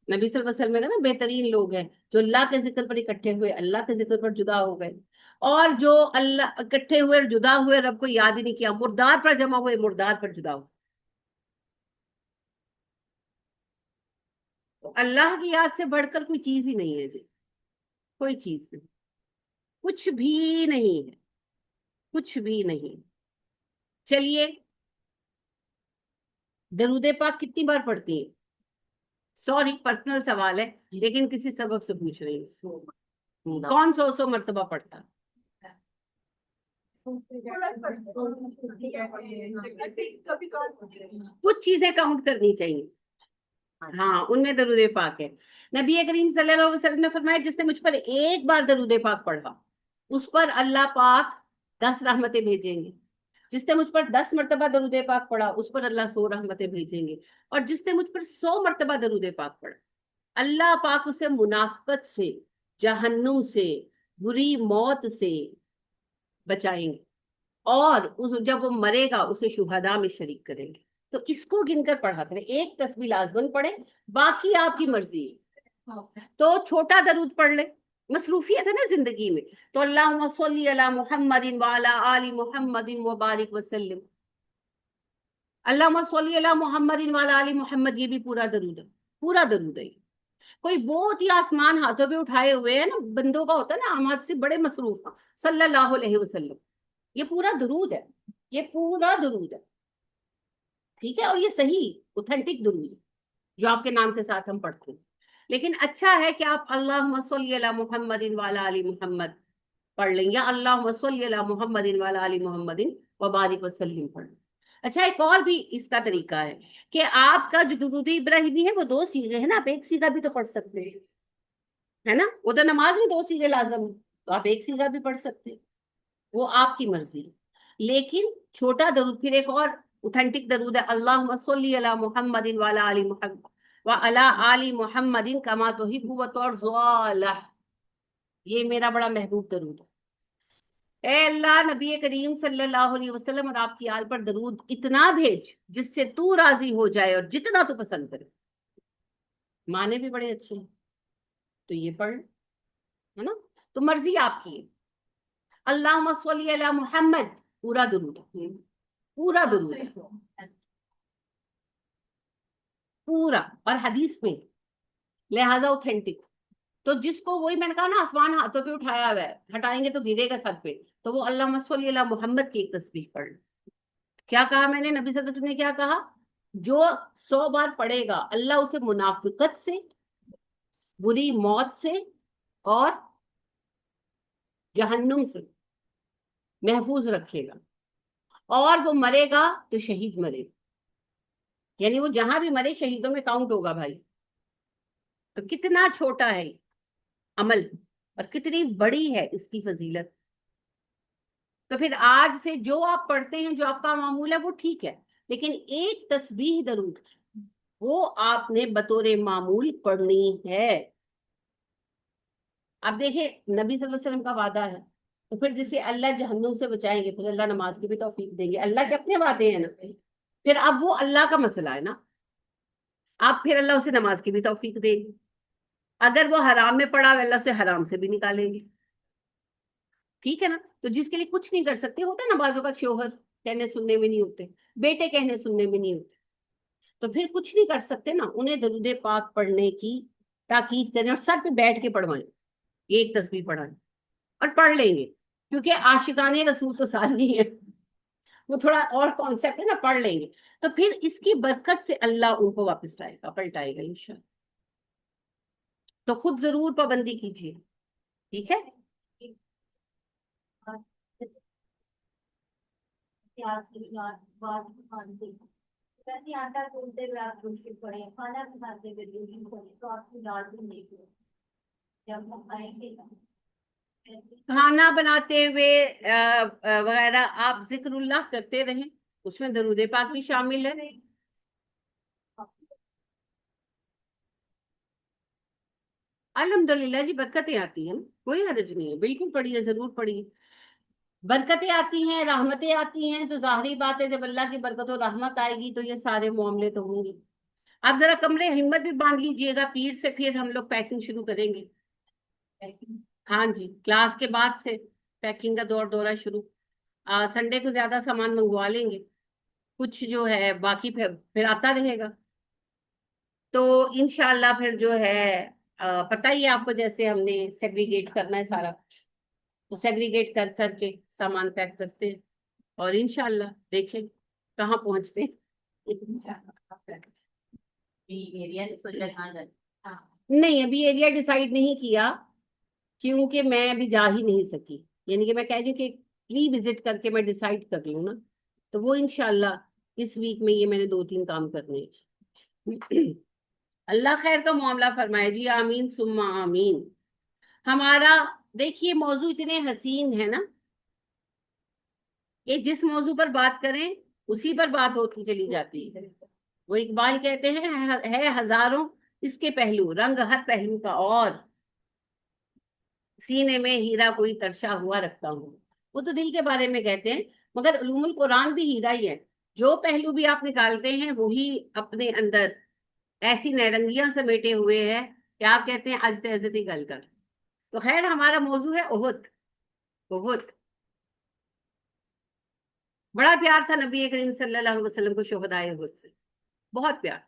نبی صلی اللہ علیہ وسلم نے کہا نا بہترین لوگ ہیں جو اللہ کے ذکر پر اکٹھے ہوئے اللہ کے ذکر پر جدا ہو گئے، اور جو اللہ اکٹھے ہوئے اور جدا ہوئے رب کو یاد ہی نہیں کیا، مردار پر جمع ہوئے مردار پر جدا ہو. تو اللہ کی یاد سے بڑھ کر کوئی چیز ہی نہیں ہے جی، کوئی چیز نہیں، کچھ بھی نہیں ہے، کچھ بھی نہیں. چلیے درود پاک کتنی بار پڑھتی ہیں؟ سوری پرسنل سوال ہے لیکن کسی سبب سے پوچھ رہی ہوں. کون 100 مرتبہ پڑھتا؟ کچھ چیزیں کاؤنٹ کرنی چاہیے، ہاں ان میں درود پاک ہے. نبی کریم صلی اللہ علیہ وسلم نے فرمایا جس نے مجھ پر ایک بار درود پاک پڑھا اس پر اللہ پاک 10 رحمتیں بھیجیں گے. جس نے مجھ پر 10 مرتبہ درود پاک پڑھا اس پر اللہ 100 رحمتیں بھیجیں گے. اور جس نے مجھ پر 100 مرتبہ درود پاک پڑھا اللہ پاک اسے منافقت سے، جہنم سے، بری موت سے بچائیں گے، اور جب وہ مرے گا اسے شہداء میں شریک کریں گے. تو اس کو گن کر پڑھا کریں، ایک تسبیح لازمن پڑھے، باقی آپ کی مرضی ہے. تو چھوٹا درود پڑھ لے، مصروفیت ہے نا زندگی میں. تو اللہم صلی علی محمد وعلی آل محمد وبارک وسلم. اللہم صلی علی محمد وعلی آل محمد یہ بھی پورا درود ہے، پورا درود ہے. کوئی بہت ہی آسمان ہاتھوں پہ اٹھائے ہوئے ہیں نا بندوں کا ہوتا ہے نا، ہم ہاتھ سے بڑے مصروف ہیں صلی اللہ علیہ وسلم، یہ پورا درود ہے، یہ پورا درود ہے. ٹھیک ہے، اور یہ صحیح اوتھینٹک درود ہے جو آپ کے نام کے ساتھ ہم پڑھتے ہیں. لیکن اچھا ہے کہ آپ اللہم صلی علی محمد وعلی آل محمد پڑھ لیں یا اللہم صلی علی محمد وعلی آل محمد وبارک وسلم پڑھ لیں. اچھا ایک اور بھی اس کا طریقہ ہے کہ آپ کا جو درود ابراہیمی ہے وہ 2 سیغے ہیں نا، آپ ایک سیغہ بھی تو پڑھ سکتے ہیں، ہے نا. وہ تو نماز میں 2 سیغے لازم ہے تو آپ ایک سیغہ بھی پڑھ سکتے ہیں، وہ آپ کی مرضی. لیکن چھوٹا درود پھر ایک اور اوتھینٹک درود ہے اللہم صلی علی محمد وعلی آل محمد وعلی آل محمد کما تحب وترضى. یہ میرا بڑا محبوب درود ہے. اے اللہ نبی کریم صلی اللہ علیہ وسلم اور آپ کی آل پر درود اتنا بھیج جس سے تو راضی ہو جائے اور جتنا تو پسند کرے. معنی بھی بڑے اچھے ہیں تو یہ پڑھ ہے نا. تو مرضی آپ کی ہے. اللہم صلی علی محمد پورا درود ہے، پورا درود ہے. پورا، اور حدیث میں، لہذا اوتھینٹک. تو جس کو، وہی میں نے کہا نا آسمان ہاتھوں پہ اٹھایا ہوا ہے، ہٹائیں گے تو گرے گا سر پہ، تو وہ اللہم صلی علی محمد کی ایک تسبیح پڑھ لیں. کیا کہا میں نے؟ نبی صلی اللہ علیہ وسلم نے کیا کہا؟ جو 100 بار پڑھے گا اللہ اسے منافقت سے، بری موت سے اور جہنم سے محفوظ رکھے گا، اور وہ مرے گا تو شہید مرے گا. یعنی وہ جہاں بھی مرے شہیدوں میں کاؤنٹ ہوگا بھائی. تو کتنا چھوٹا ہے عمل اور کتنی بڑی ہے اس کی فضیلت. تو پھر آج سے جو آپ پڑھتے ہیں، جو آپ کا معمول ہے وہ ٹھیک ہے، لیکن ایک تسبیح درود وہ آپ نے بطور معمول پڑھنی ہے. اب دیکھیں نبی صلی اللہ علیہ وسلم کا وعدہ ہے، تو پھر جسے اللہ جہنم سے بچائیں گے پھر اللہ نماز کی بھی توفیق دیں گے. اللہ کے اپنے وعدے ہیں نا. پھر اب وہ اللہ کا مسئلہ ہے نا، اب پھر اللہ اسے نماز کی بھی توفیق دے گی. اگر وہ حرام میں پڑا اللہ سے حرام سے بھی نکالیں گے. ٹھیک ہے نا. تو جس کے لیے کچھ نہیں کر سکتے، ہوتا ہے نا بعضوں کا شوہر کہنے سننے میں نہیں ہوتے، بیٹے کہنے سننے میں نہیں ہوتے، تو پھر کچھ نہیں کر سکتے نا، انہیں درود پاک پڑھنے کی تاکید کریں اور سر پہ بیٹھ کے پڑھوائیں. ایک تسبیح پڑھائیں اور پڑھ لیں گے، کیونکہ عاشقان رسول تو ساری ہیں، وہ تھوڑا اور کانسیپٹ ہے نا، پڑھ لیں گے تو پھر اس کی برکت سے اللہ ان کو واپس لائے گا، پلٹائے گا انشاءاللہ. تو خود ضرور پابندی کیجیے. ٹھیک ہے. کھانا بناتے ہوئے وغیرہ آپ ذکر اللہ کرتے رہیں، اس میں درود پاک بھی شامل ہے. الحمدللہ جی برکتیں آتی ہیں، کوئی حرج نہیں ہے، بالکل پڑھیے، ضرور پڑھیے. برکتیں آتی ہیں، رحمتیں آتی ہیں، تو ظاہری بات ہے جب اللہ کی برکت و رحمت آئے گی تو یہ سارے معاملے تو ہوں گے. آپ ذرا کمرے ہمت بھی باندھ لیجئے گا، پیر سے پھر ہم لوگ پیکنگ شروع کریں گے. ہاں جی، کلاس کے بعد سے پیکنگ کا دورہ شروع. سنڈے کو زیادہ سامان منگوا لیں گے، کچھ جو ہے باقی پھر آتا رہے گا. تو انشاءاللہ پھر جو ہے پتہ ہی آپ کو، جیسے ہم نے سیگریگیٹ کرنا ہے سارا کچھ، تو سیگریگیٹ کر کر کے سامان پیک کرتے ہیں، اور انشاءاللہ دیکھیں کہاں پہنچتے ہیں. نہیں ابھی ایریا ڈیسائیڈ نہیں کیا، کیونکہ میں ابھی جا ہی نہیں سکی. یعنی کہ میں کہہ رہی ہوں کہ پری وزٹ کر کے میں ڈیسائیڈ کر لوں نا، تو وہ انشاءاللہ اس ویک میں یہ میں نے 2-3 کام کرنے ہیں. اللہ خیر کا معاملہ فرمائے جی، آمین ثم آمین. ہمارا دیکھیے موضوع اتنے حسین ہے نا کہ جس موضوع پر بات کریں اسی پر بات ہوتی چلی جاتی ہے. وہ اقبال کہتے ہیں ہے ہزاروں اس کے پہلو، رنگ ہر پہلو کا اور، سینے میں ہیرا کوئی ترشا ہوا رکھتا ہوں. وہ تو دل کے بارے میں کہتے ہیں، مگر علوم القرآن بھی ہیرا ہی ہے. جو پہلو بھی آپ نکالتے ہیں وہی اپنے اندر ایسی نیرنگیاں سمیٹے ہوئے ہیں کہ آپ کہتے ہیں آج تہذتی گل کر. تو خیر ہمارا موضوع ہے احد. احد بڑا پیار تھا نبی کریم صلی اللہ علیہ وسلم کو شہدائے احد سے، بہت پیار.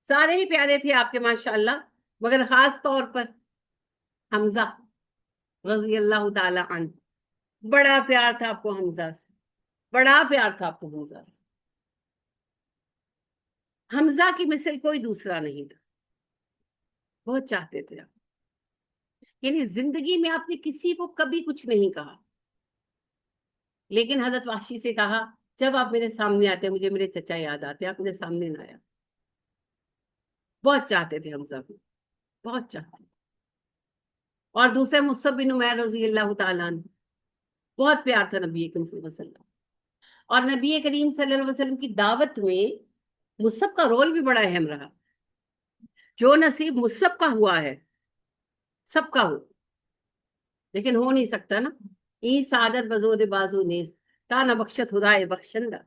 سارے ہی پیارے تھے آپ کے ماشاءاللہ، مگر خاص طور پر حمزہ رضی اللہ تعالی عنہ، بڑا پیار تھا آپ کو حمزہ سے، بڑا پیار تھا آپ کو حمزہ سے. حمزہ کی مثل کوئی دوسرا نہیں تھا، بہت چاہتے تھے آپ. یعنی زندگی میں آپ نے کسی کو کبھی کچھ نہیں کہا، لیکن حضرت وحشی سے کہا جب آپ میرے سامنے آتے مجھے میرے چچا یاد آتے، آپ میرے سامنے نہ آیا. بہت چاہتے تھے حمزہ کو، بہت چاہتے. اور دوسرے مصعب بن عمیر رضی اللہ تعالیٰ عنہ، بہت پیار تھا نبی کریم صلی اللہ علیہ وسلم. اور نبی کریم صلی اللہ علیہ وسلم کی دعوت میں مصعب کا رول بھی بڑا اہم رہا. جو نصیب مصعب کا ہوا ہے سب کا ہو، لیکن ہو نہیں سکتا نا. ای سعادت بزود بازو نیست تا نہ بخشت خدائے بخشندہ.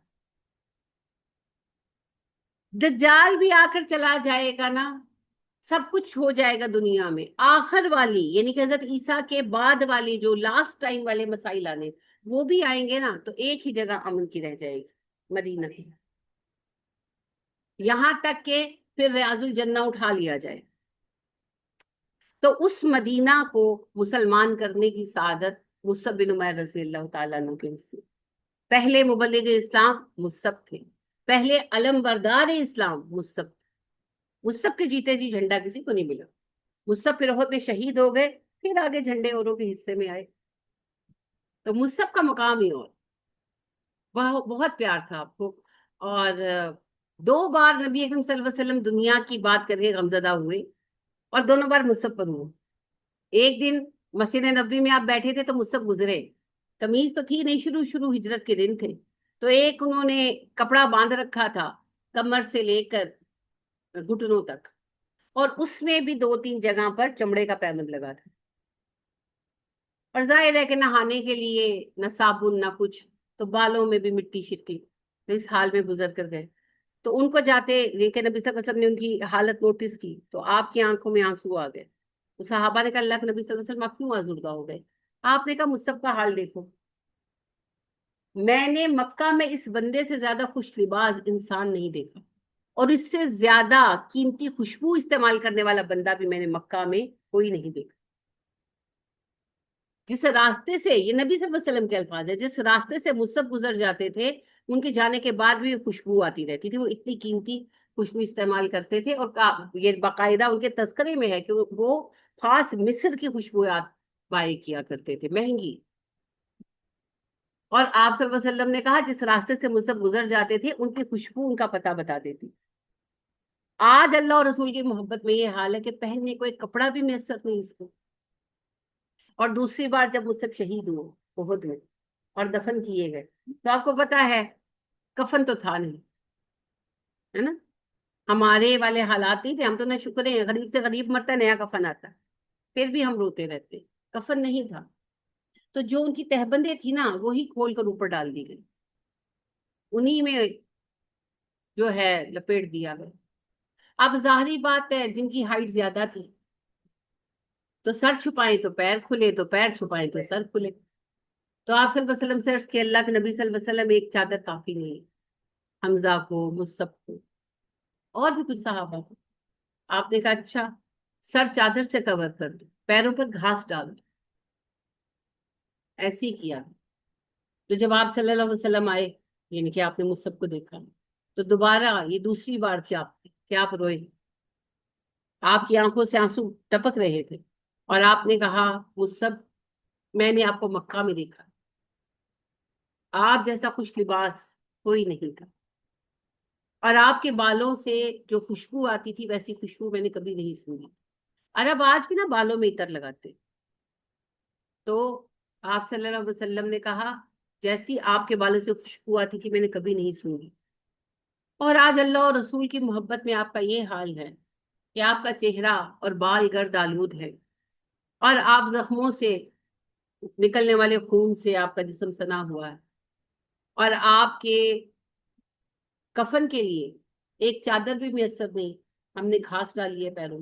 دجال بھی آ کر چلا جائے گا نا، سب کچھ ہو جائے گا دنیا میں. آخر والی یعنی کہ حضرت عیسیٰ کے بعد والی جو لاسٹ ٹائم والے مسائل آنے وہ بھی آئیں گے نا، تو ایک ہی جگہ امن کی رہ جائے گی، مدینہ کی. یہاں تک کہ پھر ریاض الجنہ اٹھا لیا جائے. تو اس مدینہ کو مسلمان کرنے کی سعادت مصعب بن عمیر رضی اللہ تعالیٰ عنہ کے حصے. پہلے مبلغ اسلام مصعب تھے، پہلے علم بردار اسلام مصعب. مصعب کے جیتے جی جھنڈا کسی کو نہیں ملا. مصعب پھر احد میں شہید ہو گئے، پھر آگے جھنڈے اوروں کے حصے میں آئے. تو مصعب کا مقام ہی اور بہت پیار تھا آپ کو. اور 2 بار نبی اکرم صلی اللہ علیہ وسلم دنیا کی بات کر کے غمزدہ ہوئے، اور دونوں بار مصعب پر ہوئے. ایک دن مسجد نبوی میں آپ بیٹھے تھے تو مصعب گزرے. تمیز تو تھی نہیں، شروع ہجرت کے دن تھے. تو ایک انہوں نے کپڑا باندھ رکھا تھا کمر سے لے کر گھٹنوں تک، اور اس میں بھی 2-3 جگہ پر چمڑے کا پیمند لگا تھا. اور ظاہر ہے کہ نہانے کے لیے نہ صابن نہ کچھ، تو بالوں میں بھی مٹی شٹی. تو اس حال میں گزر کر گئے. تو ان کو جاتے دیکھے نبی صلی اللہ علیہ وسلم نے ان کی حالت نوٹس کی، تو آپ کی آنکھوں میں آنسو آ گئے. تو صحابہ نے کہا اللہ کے نبی صلی اللہ علیہ وسلم آپ کیوں آزردہ ہو گئے؟ آپ نے کہا مصعب کا حال دیکھو، میں نے مکہ میں اس بندے سے زیادہ خوش لباس انسان نہیں دیکھا، اور اس سے زیادہ قیمتی خوشبو استعمال کرنے والا بندہ بھی میں نے مکہ میں کوئی نہیں دیکھا. جس راستے سے، یہ نبی صلی اللہ علیہ وسلم کے الفاظ ہے، جس راستے سے مصعب گزر جاتے تھے ان کے جانے کے بعد بھی خوشبو آتی رہتی تھی. وہ اتنی قیمتی خوشبو استعمال کرتے تھے، اور یہ باقاعدہ ان کے تذکرے میں ہے کہ وہ خاص مصر کی خوشبویات بائے کیا کرتے تھے، مہنگی. اور آپ صلی اللہ علیہ وسلم نے کہا جس راستے سے مصعب گزر جاتے تھے ان کی خوشبو ان کا پتہ بتا دیتی. آج اللہ اور رسول کی محبت میں یہ حال ہے کہ پہننے کو ایک کپڑا بھی میسر نہیں اس کو. اور دوسری بار جب مصعب شہید ہوئے احد میں اور دفن کیے گئے، تو آپ کو پتا ہے کفن تو تھا نہیں، ہے نا. ہمارے والے حالات نہیں تھے. ہم تو نہ شکر ہیں، غریب سے غریب مرتا ہے نیا کفن آتا ہے، پھر بھی ہم روتے رہتے. کفن نہیں تھا. تو جو ان کی تہبندیں تھی نا وہی کھول کر اوپر ڈال دی گئی، انہی میں جو ہے لپیٹ دیا گیا. اب ظاہری بات ہے جن کی ہائٹ زیادہ تھی تو سر چھپائیں تو پیر کھلے، تو پیر چھپائیں تو سر کھلے. تو آپ صلی اللہ علیہ وسلم سے عرض کہ اللہ کے نبی صلی اللہ علیہ وسلم ایک چادر کافی نہیں ہے حمزہ کو، مصعب کو، اور بھی کچھ صحابہ کو. آپ نے کہا اچھا سر چادر سے کور کر دو، پیروں پر گھاس ڈال دو. ایسے ہی کیا. تو جب آپ صلی اللہ علیہ وسلم آئے، یعنی کہ آپ نے مصعب کو دیکھا، تو دوبارہ یہ دوسری بار تھی آپ کی کہ آپ روئے. آپ کی آنکھوں سے آنسو ٹپک رہے تھے، اور آپ نے کہا مصعب میں نے آپ کو مکہ میں دیکھا، آپ جیسا خوش لباس کوئی نہیں تھا، اور آپ کے بالوں سے جو خوشبو آتی تھی ویسی خوشبو میں نے کبھی نہیں سنی. عرب آج بھی نا بالوں میں عطر لگاتے. تو آپ صلی اللہ علیہ وسلم نے کہا جیسی آپ کے بالوں سے خوشبو آتی تھی میں نے کبھی نہیں سنی. اور آج اللہ اور رسول کی محبت میں آپ کا یہ حال ہے کہ آپ کا چہرہ اور بال گرد آلود ہے، اور آپ زخموں سے نکلنے والے خون سے آپ کا جسم سنا ہوا ہے، اور آپ کے کفن کے لیے ایک چادر بھی میسر نہیں، ہم نے گھاس ڈالی ہے پیروں.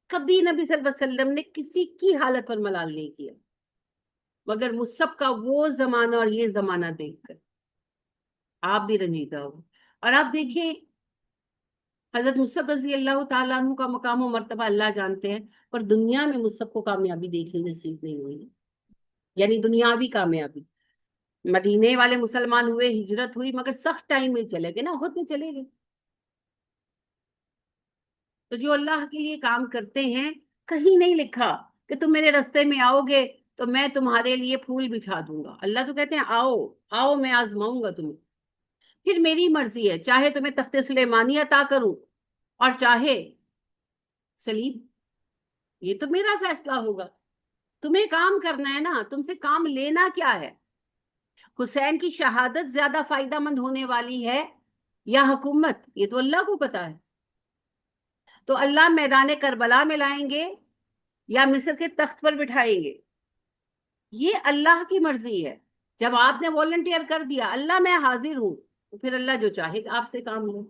کبھی نبی صلی اللہ علیہ وسلم نے کسی کی حالت پر ملال نہیں کیا، مگر مصعب کا وہ زمانہ اور یہ زمانہ دیکھ کر آپ بھی رنجیدہ ہو. اور آپ دیکھیں حضرت مصعب رضی اللہ تعالیٰ عنہ کا مقام و مرتبہ اللہ جانتے ہیں، پر دنیا میں مصعب کو کامیابی دیکھنے نصیب نہیں ہوئی، یعنی دنیاوی کامیابی. مدینے والے مسلمان ہوئے، ہجرت ہوئی، مگر سخت ٹائم میں چلے گئے نا، احد میں چلے گئے. تو جو اللہ کے لیے کام کرتے ہیں، کہیں نہیں لکھا کہ تم میرے رستے میں آؤ گے تو میں تمہارے لیے پھول بچھا دوں گا. اللہ تو کہتے ہیں آؤ آؤ میں آزماؤں گا تمہیں، پھر میری مرضی ہے، چاہے تمہیں تخت سلیمانی عطا کروں اور چاہے سلیم، یہ تو میرا فیصلہ ہوگا. تمہیں کام کرنا ہے نا، تم سے کام لینا کیا ہے؟ حسین کی شہادت زیادہ فائدہ مند ہونے والی ہے یا حکومت؟ یہ تو اللہ کو پتا ہے. تو اللہ میدان کربلا میں لائیں گے یا مصر کے تخت پر بٹھائیں گے، یہ اللہ کی مرضی ہے. جب آپ نے والنٹیئر کر دیا اللہ میں حاضر ہوں، تو پھر اللہ جو چاہے آپ سے کام لے،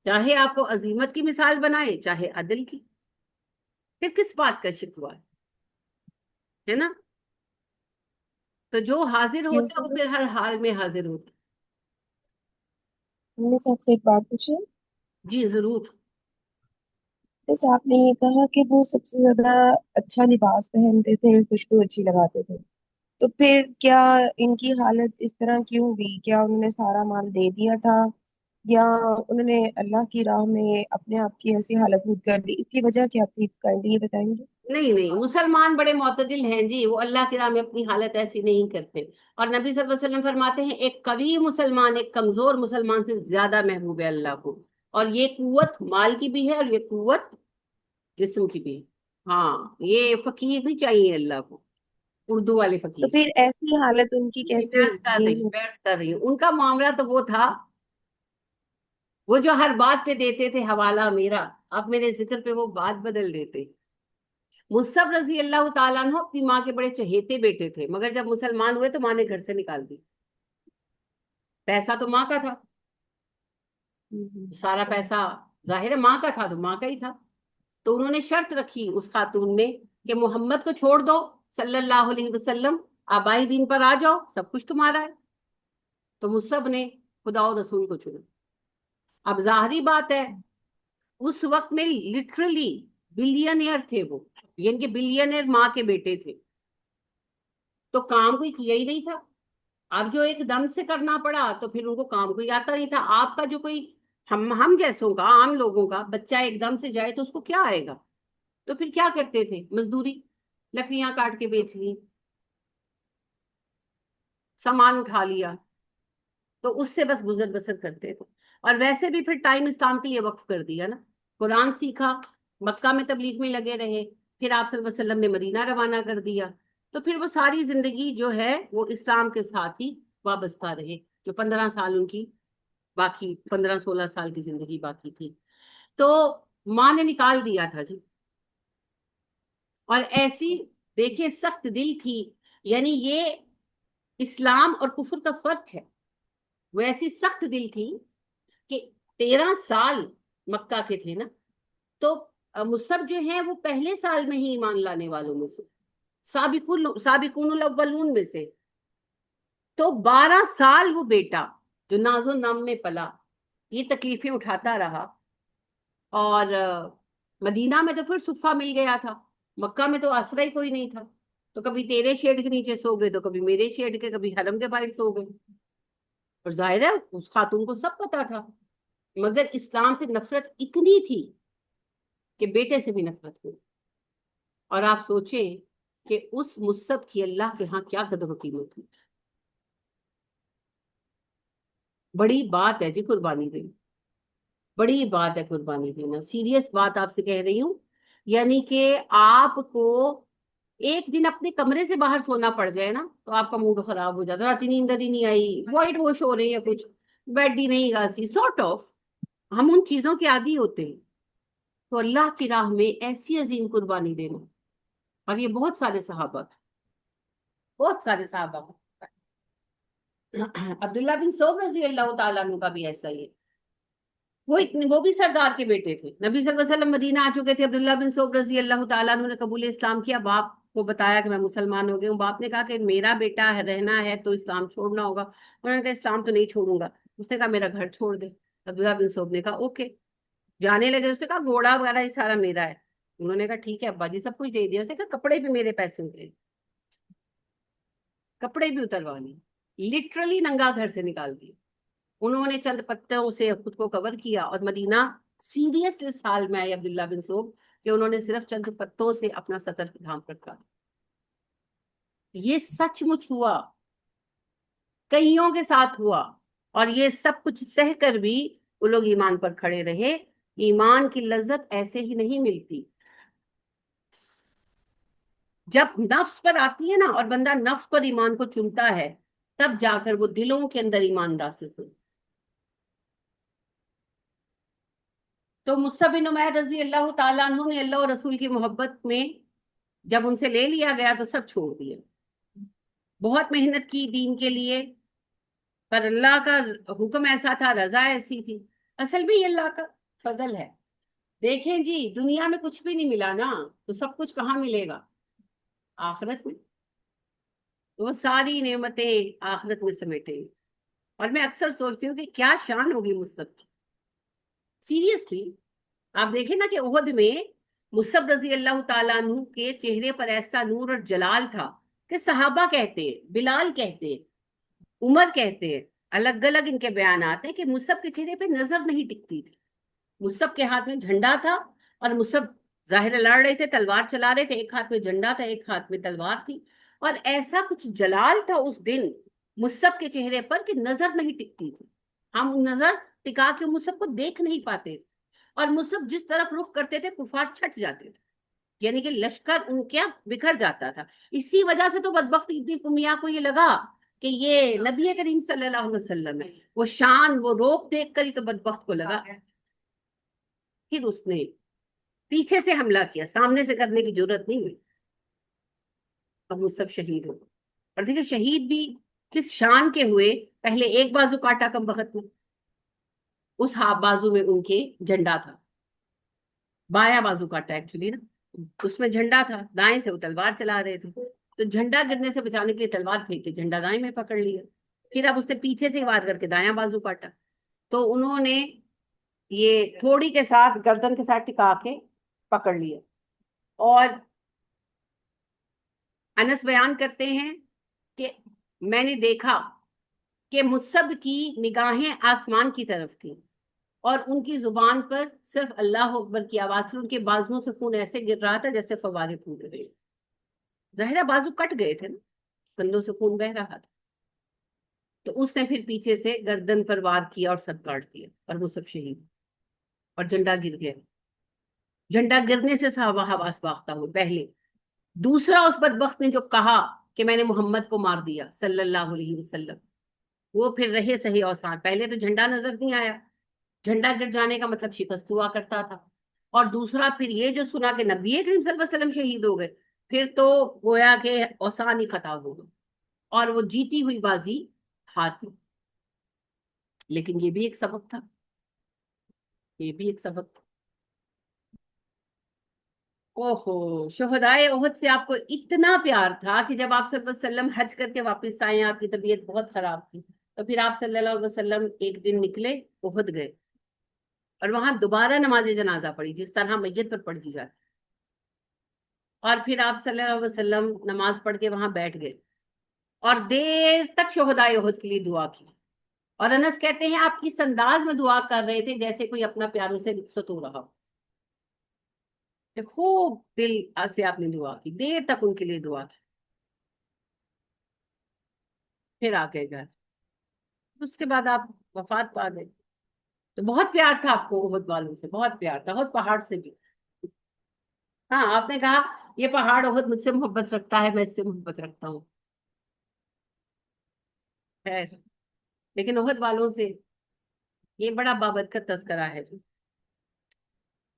چاہے آپ کو عظیمت کی مثال بنائے چاہے عدل کی. پھر کس بات کا شکوہ ہے نا. تو جو حاضر ہوتا ہے وہ پھر ہر حال میں حاضر ہوتا. میں سے آپ سے ایک بات پوچھیں؟ جی ضرور. جیسے آپ نے یہ کہا کہ وہ سب سے زیادہ اچھا لباس پہنتے تھے، خوشبو اچھی لگاتے تھے، تو پھر کیا ان کی حالت اس طرح کیوں ہوئی؟ کیا انہوں نے سارا مال دے دیا تھا، یا انہوں نے اللہ کی راہ میں اپنے آپ کی ایسی حالت خود کر دی؟ اس کی وجہ کیا تھی؟ کائنڈلی یہ بتائیں گے؟ نہیں نہیں، مسلمان بڑے معتدل ہیں جی، وہ اللہ کی راہ میں اپنی حالت ایسی نہیں کرتے. اور نبی صلی اللہ علیہ وسلم فرماتے ہیں ایک قوی مسلمان ایک کمزور مسلمان سے زیادہ محبوب ہے اللہ کو. اور یہ قوت مال کی بھی ہے اور یہ قوت جسم کی بھی ہے. ہاں، یہ فقیر نہیں چاہیے اللہ کو، اردو والے تو فقیر. پھر ایسی حالت ان کی کیسے بحث ہوئی کر رہی ہوں، یہ؟ بحث کر رہی ہوں. ان کا معاملہ تو وہ تھا، وہ جو ہر بات پہ دیتے تھے حوالہ میرا، اب میرے ذکر پہ وہ بات بدل دیتے. مصعب رضی اللہ تعالیٰ عنہ اپنی ماں کے بڑے چہیتے بیٹے تھے، مگر جب مسلمان ہوئے تو ماں نے گھر سے نکال دی. پیسہ تو ماں کا تھا، سارا پیسہ ظاہر ہے ماں کا تھا تو ماں کا ہی تھا. تو انہوں نے شرط رکھی اس خاتون نے کہ محمد کو چھوڑ دو صلی اللہ علیہ وسلم، آبائی دین پر آ جاؤ، سب کچھ تمہارا ہے. تو مصعب نے خدا اور رسول کو چنا. اب ظاہری بات ہے اس وقت میں لٹرلی بلینئر تھے وہ، یعنی کہ بلینئر ماں کے بیٹے تھے، تو کام کوئی کیا ہی نہیں تھا. اب جو ایک دم سے کرنا پڑا تو پھر ان کو کام کوئی آتا نہیں تھا. آپ کا جو کوئی ہم جیسوں کا عام لوگوں کا بچہ ایک دم سے جائے تو اس کو کیا آئے گا؟ تو پھر کیا کرتے تھے؟ مزدوری، لکڑیاں کاٹ کے بیچ لی، سامان اٹھا لیا، تو اس سے بس گزر بسر کرتے تھے. اور ویسے بھی پھر ٹائم اسلام کے لیے وقف کر دیا نا. قرآن سیکھا، مکہ میں تبلیغ میں لگے رہے، پھر آپ صلی اللہ علیہ وسلم نے مدینہ روانہ کر دیا، تو پھر وہ ساری زندگی جو ہے وہ اسلام کے ساتھ ہی وابستہ رہے. جو 15 سال ان کی باقی 15-16 سال کی زندگی باقی تھی، تو ماں نے نکال دیا تھا جی. اور ایسی دیکھیں سخت دل تھی، یعنی یہ اسلام اور کفر کا فرق ہے. وہ ایسی سخت دل تھی کہ 13 سال مکہ کے تھے نا، تو مصعب جو ہیں وہ پہلے سال میں ہی ایمان لانے والوں میں سے، سابقون الاولون میں سے. تو 12 سال وہ بیٹا جو ناز و نام میں پلا یہ تکلیفیں اٹھاتا رہا. اور مدینہ میں تو پھر صفہ مل گیا تھا، مکہ میں تو آسرا ہی کوئی نہیں تھا. تو کبھی تیرے شیڈ کے نیچے سو گئے تو کبھی میرے شیڈ کے، کبھی حرم کے باہر سو گئے. اور ظاہر ہے اس خاتون کو سب پتا تھا، مگر اسلام سے نفرت اتنی تھی کہ بیٹے سے بھی نفرت ہوئی. اور آپ سوچیں کہ اس مصعب کی اللہ کے ہاں کیا قدر و قیمت تھی. بڑی بات ہے جی قربانی دینا، بڑی بات ہے قربانی دینا، سیریس بات آپ سے کہہ رہی ہوں. یعنی کہ آپ کو ایک دن اپنے کمرے سے باہر سونا پڑ جائے نا تو آپ کا موڈ خراب ہو جاتا، رات نیندر ہی نہیں آئی، وائٹ واش ہو رہی ہے کچھ، بیڈ ہی نہیں گاسی، سارٹ آف ہم ان چیزوں کے عادی ہوتے ہیں. تو اللہ کی راہ میں ایسی عظیم قربانی دینا، اور یہ بہت سارے صحابہ، بہت سارے صحابہ. عبداللہ بن سعود رضی اللہ تعالیٰ عنہ کا بھی ایسا ہی ہے. وہ بھی سردار کے بیٹے تھے. نبی صلی اللہ علیہ وسلم مدینہ آ چکے تھے، عبداللہ بن سعود رضی اللہ تعالیٰ عنہ نے قبول اسلام کیا. باپ کو بتایا کہ میں مسلمان ہو گیا ہوں. باپ نے کہا کہ میرا بیٹا رہنا ہے تو اسلام چھوڑنا ہوگا. انہوں نے کہا اسلام تو نہیں چھوڑوں گا. اس نے کہا میرا گھر چھوڑ دے. عبداللہ بن سعود نے کہا اوکے. جانے لگے، اس نے کہا گھوڑا وغیرہ یہ سارا میرا ہے. انہوں نے کہا ٹھیک ہے ابا جی سب کچھ دے دیا. اس نے کہا کپڑے بھی میرے پیسے اترے، کپڑے بھی اتروا لیے، لٹرلی ننگا گھر سے نکال دیا. انہوں نے چند پتوں سے خود کو کور کیا اور مدینہ سیریس اس حال میں آئے عبداللہ بن سعود کہ انہوں نے صرف چند پتوں سے اپنا سطر ڈھانپ رکھا. یہ سچ مچ ہوا، کئیوں کے ساتھ ہوا. اور یہ سب کچھ سہ کر بھی وہ لوگ ایمان پر کھڑے رہے. ایمان کی لذت ایسے ہی نہیں ملتی. جب نفس پر آتی ہے نا اور بندہ نفس پر ایمان کو چنتا ہے تب جا کر وہ دلوں کے اندر ایمان راسخ ہوتا. تو مصعب بن عمیر رضی اللہ تعالیٰ عنہ نے اللہ اور رسول کی محبت میں جب ان سے لے لیا گیا تو سب چھوڑ دیا. بہت محنت کی دین کے لیے، پر اللہ کا حکم ایسا تھا، رضا ایسی تھی. اصل میں یہ اللہ کا فضل ہے. دیکھیں جی دنیا میں کچھ بھی نہیں ملا نا تو سب کچھ کہاں ملے گا؟ آخرت میں. تو وہ ساری نعمتیں آخرت میں سمیٹیں. اور میں اکثر سوچتی ہوں کہ کیا شان ہوگی مصعب کی. سیریسلی آپ دیکھیں نا کہ احد میں مصعب رضی اللہ تعالیٰ عنہ کے چہرے پر ایسا نور اور جلال تھا کہ صحابہ کہتے ہیں، بلال کہتے ہیں، عمر کہتے ہیں، الگ الگ ان کے بیانات ہیں کہ مصعب کے چہرے پہ نظر نہیں ٹکتی تھی. مصعب کے ہاتھ میں جھنڈا تھا اور مصعب ظاہر لڑ رہے تھے، تلوار چلا رہے تھے، ایک ہاتھ میں جھنڈا تھا، ایک ہاتھ میں تلوار تھی، اور ایسا کچھ جلال تھا اس دن مصعب کے چہرے پر کہ نظر نہیں ٹکتی تھی. ہم نظر ٹکا کے مصعب کو دیکھ نہیں پاتے تھے، اور مصعب جس طرف رخ کرتے تھے کفار چھٹ جاتے تھے، یعنی کہ لشکر ان کے بکھر جاتا تھا. اسی وجہ سے تو بدبخت ابن کمیا کو یہ لگا کہ یہ نبی کریم صلی اللہ علیہ وسلم ہے. وہ شان، وہ روپ دیکھ کر ہی تو بدبخت کو لگا. پھر اس نے پیچھے سے حملہ کیا، سامنے سے کرنے کی ضرورت نہیں ہوئی. اب مصعب شہید ہو، اور دیکھیں شہید بھی کس شان کے ہوئے. پہلے ایک بازو کاٹا کم بخت میں، اس بازو میں ان کے جھنڈا تھا، بایاں بازو کاٹا ایکچولی نا، اس میں جھنڈا تھا، دائیں سے وہ تلوار چلا رہے تھے، تو جھنڈا گرنے سے بچانے کے لیے تلوار پھینک کے جھنڈا دائیں میں پکڑ لیا. پھر اب اس نے پیچھے سے وار کر کے دایاں بازو کاٹا، تو انہوں نے یہ تھوڑی کے ساتھ گردن کے ساتھ ٹکا کے پکڑ لیا. اور انس بیان کرتے ہیں کہ میں نے دیکھا کہ مصعب کی نگاہیں آسمان کی طرف تھیں، اور ان کی زبان پر صرف اللہ اکبر کی آواز تھی. ان کے بازوؤں سے خون ایسے گر رہا تھا جیسے فوارے پھوٹ رہے. ظاہرہ بازو کٹ گئے تھے نا، کندھوں سے خون بہ رہا تھا. تو اس نے پھر پیچھے سے گردن پر وار کیا اور سر کاٹ دیا، اور وہ سب شہید، اور جھنڈا گر گیا. جھنڈا گرنے سے صحابہ حواس باختہ ہوئے پہلے. دوسرا اس بدبخت نے جو کہا کہ میں نے محمد کو مار دیا صلی اللہ علیہ وسلم، وہ پھر رہے صحیح اوسان. پہلے تو جھنڈا نظر نہیں آیا، جھنڈا گر جانے کا مطلب شکست ہوا کرتا تھا. اور دوسرا پھر یہ جو سنا کہ نبی کریم صلی اللہ علیہ وسلم شہید ہو گئے، پھر تو گویا کہ اوسان ہی خطا ہو گئے، اور وہ جیتی ہوئی بازی ہاتھ میں. لیکن یہ بھی ایک سبق تھا، یہ بھی ایک سبق تھا. اوہو، شہدائے احد سے آپ کو اتنا پیار تھا کہ جب آپ صلی اللہ علیہ وسلم حج کر کے واپس آئے، آپ کی طبیعت بہت خراب تھی، تو پھر آپ صلی اللہ علیہ وسلم ایک دن نکلے، احد گئے، اور وہاں دوبارہ نماز جنازہ پڑھی جس طرح میت پر پڑھی جائے. اور پھر آپ صلی اللہ علیہ وسلم نماز پڑھ کے وہاں بیٹھ گئے، اور دیر تک شہدائے احد کے لیے دعا کی. اور انس کہتے ہیں آپ کس انداز میں دعا کر رہے تھے جیسے کوئی اپنا پیاروں سے رخصت ہو رہا ہو. خوب دل سے آپ نے دعا کی، دیر تک ان کے لیے دعا کی. پھر آ گئے گھر، اس کے بعد آپ وفات پا گئے. تو بہت پیار تھا آپ کو احد والوں سے، بہت پیار تھا، بہت پہاڑ سے بھی. ہاں آپ نے کہا یہ پہاڑ احد مجھ سے محبت رکھتا ہے، میں اس سے محبت رکھتا ہوں. خیر، لیکن احد والوں سے یہ بڑا بابرکت تذکرہ ہے جی.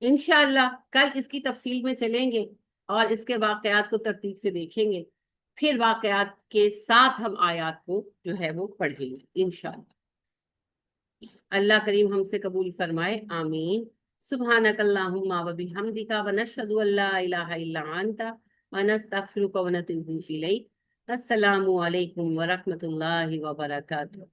انشاءاللہ کل اس کی تفصیل میں چلیں گے اور اس کے واقعات کو ترتیب سے دیکھیں گے، پھر واقعات کے ساتھ ہم آیات کو جو ہے وہ پڑھیں گے انشاءاللہ. اللہ کریم ہم سے قبول فرمائے، آمین. سبحانک اللہم و بحمدک ونشہد ان لا الہ الا انت ونستغفرک ونتوب الیک. السلام علیکم ورحمۃ اللہ وبرکاتہ.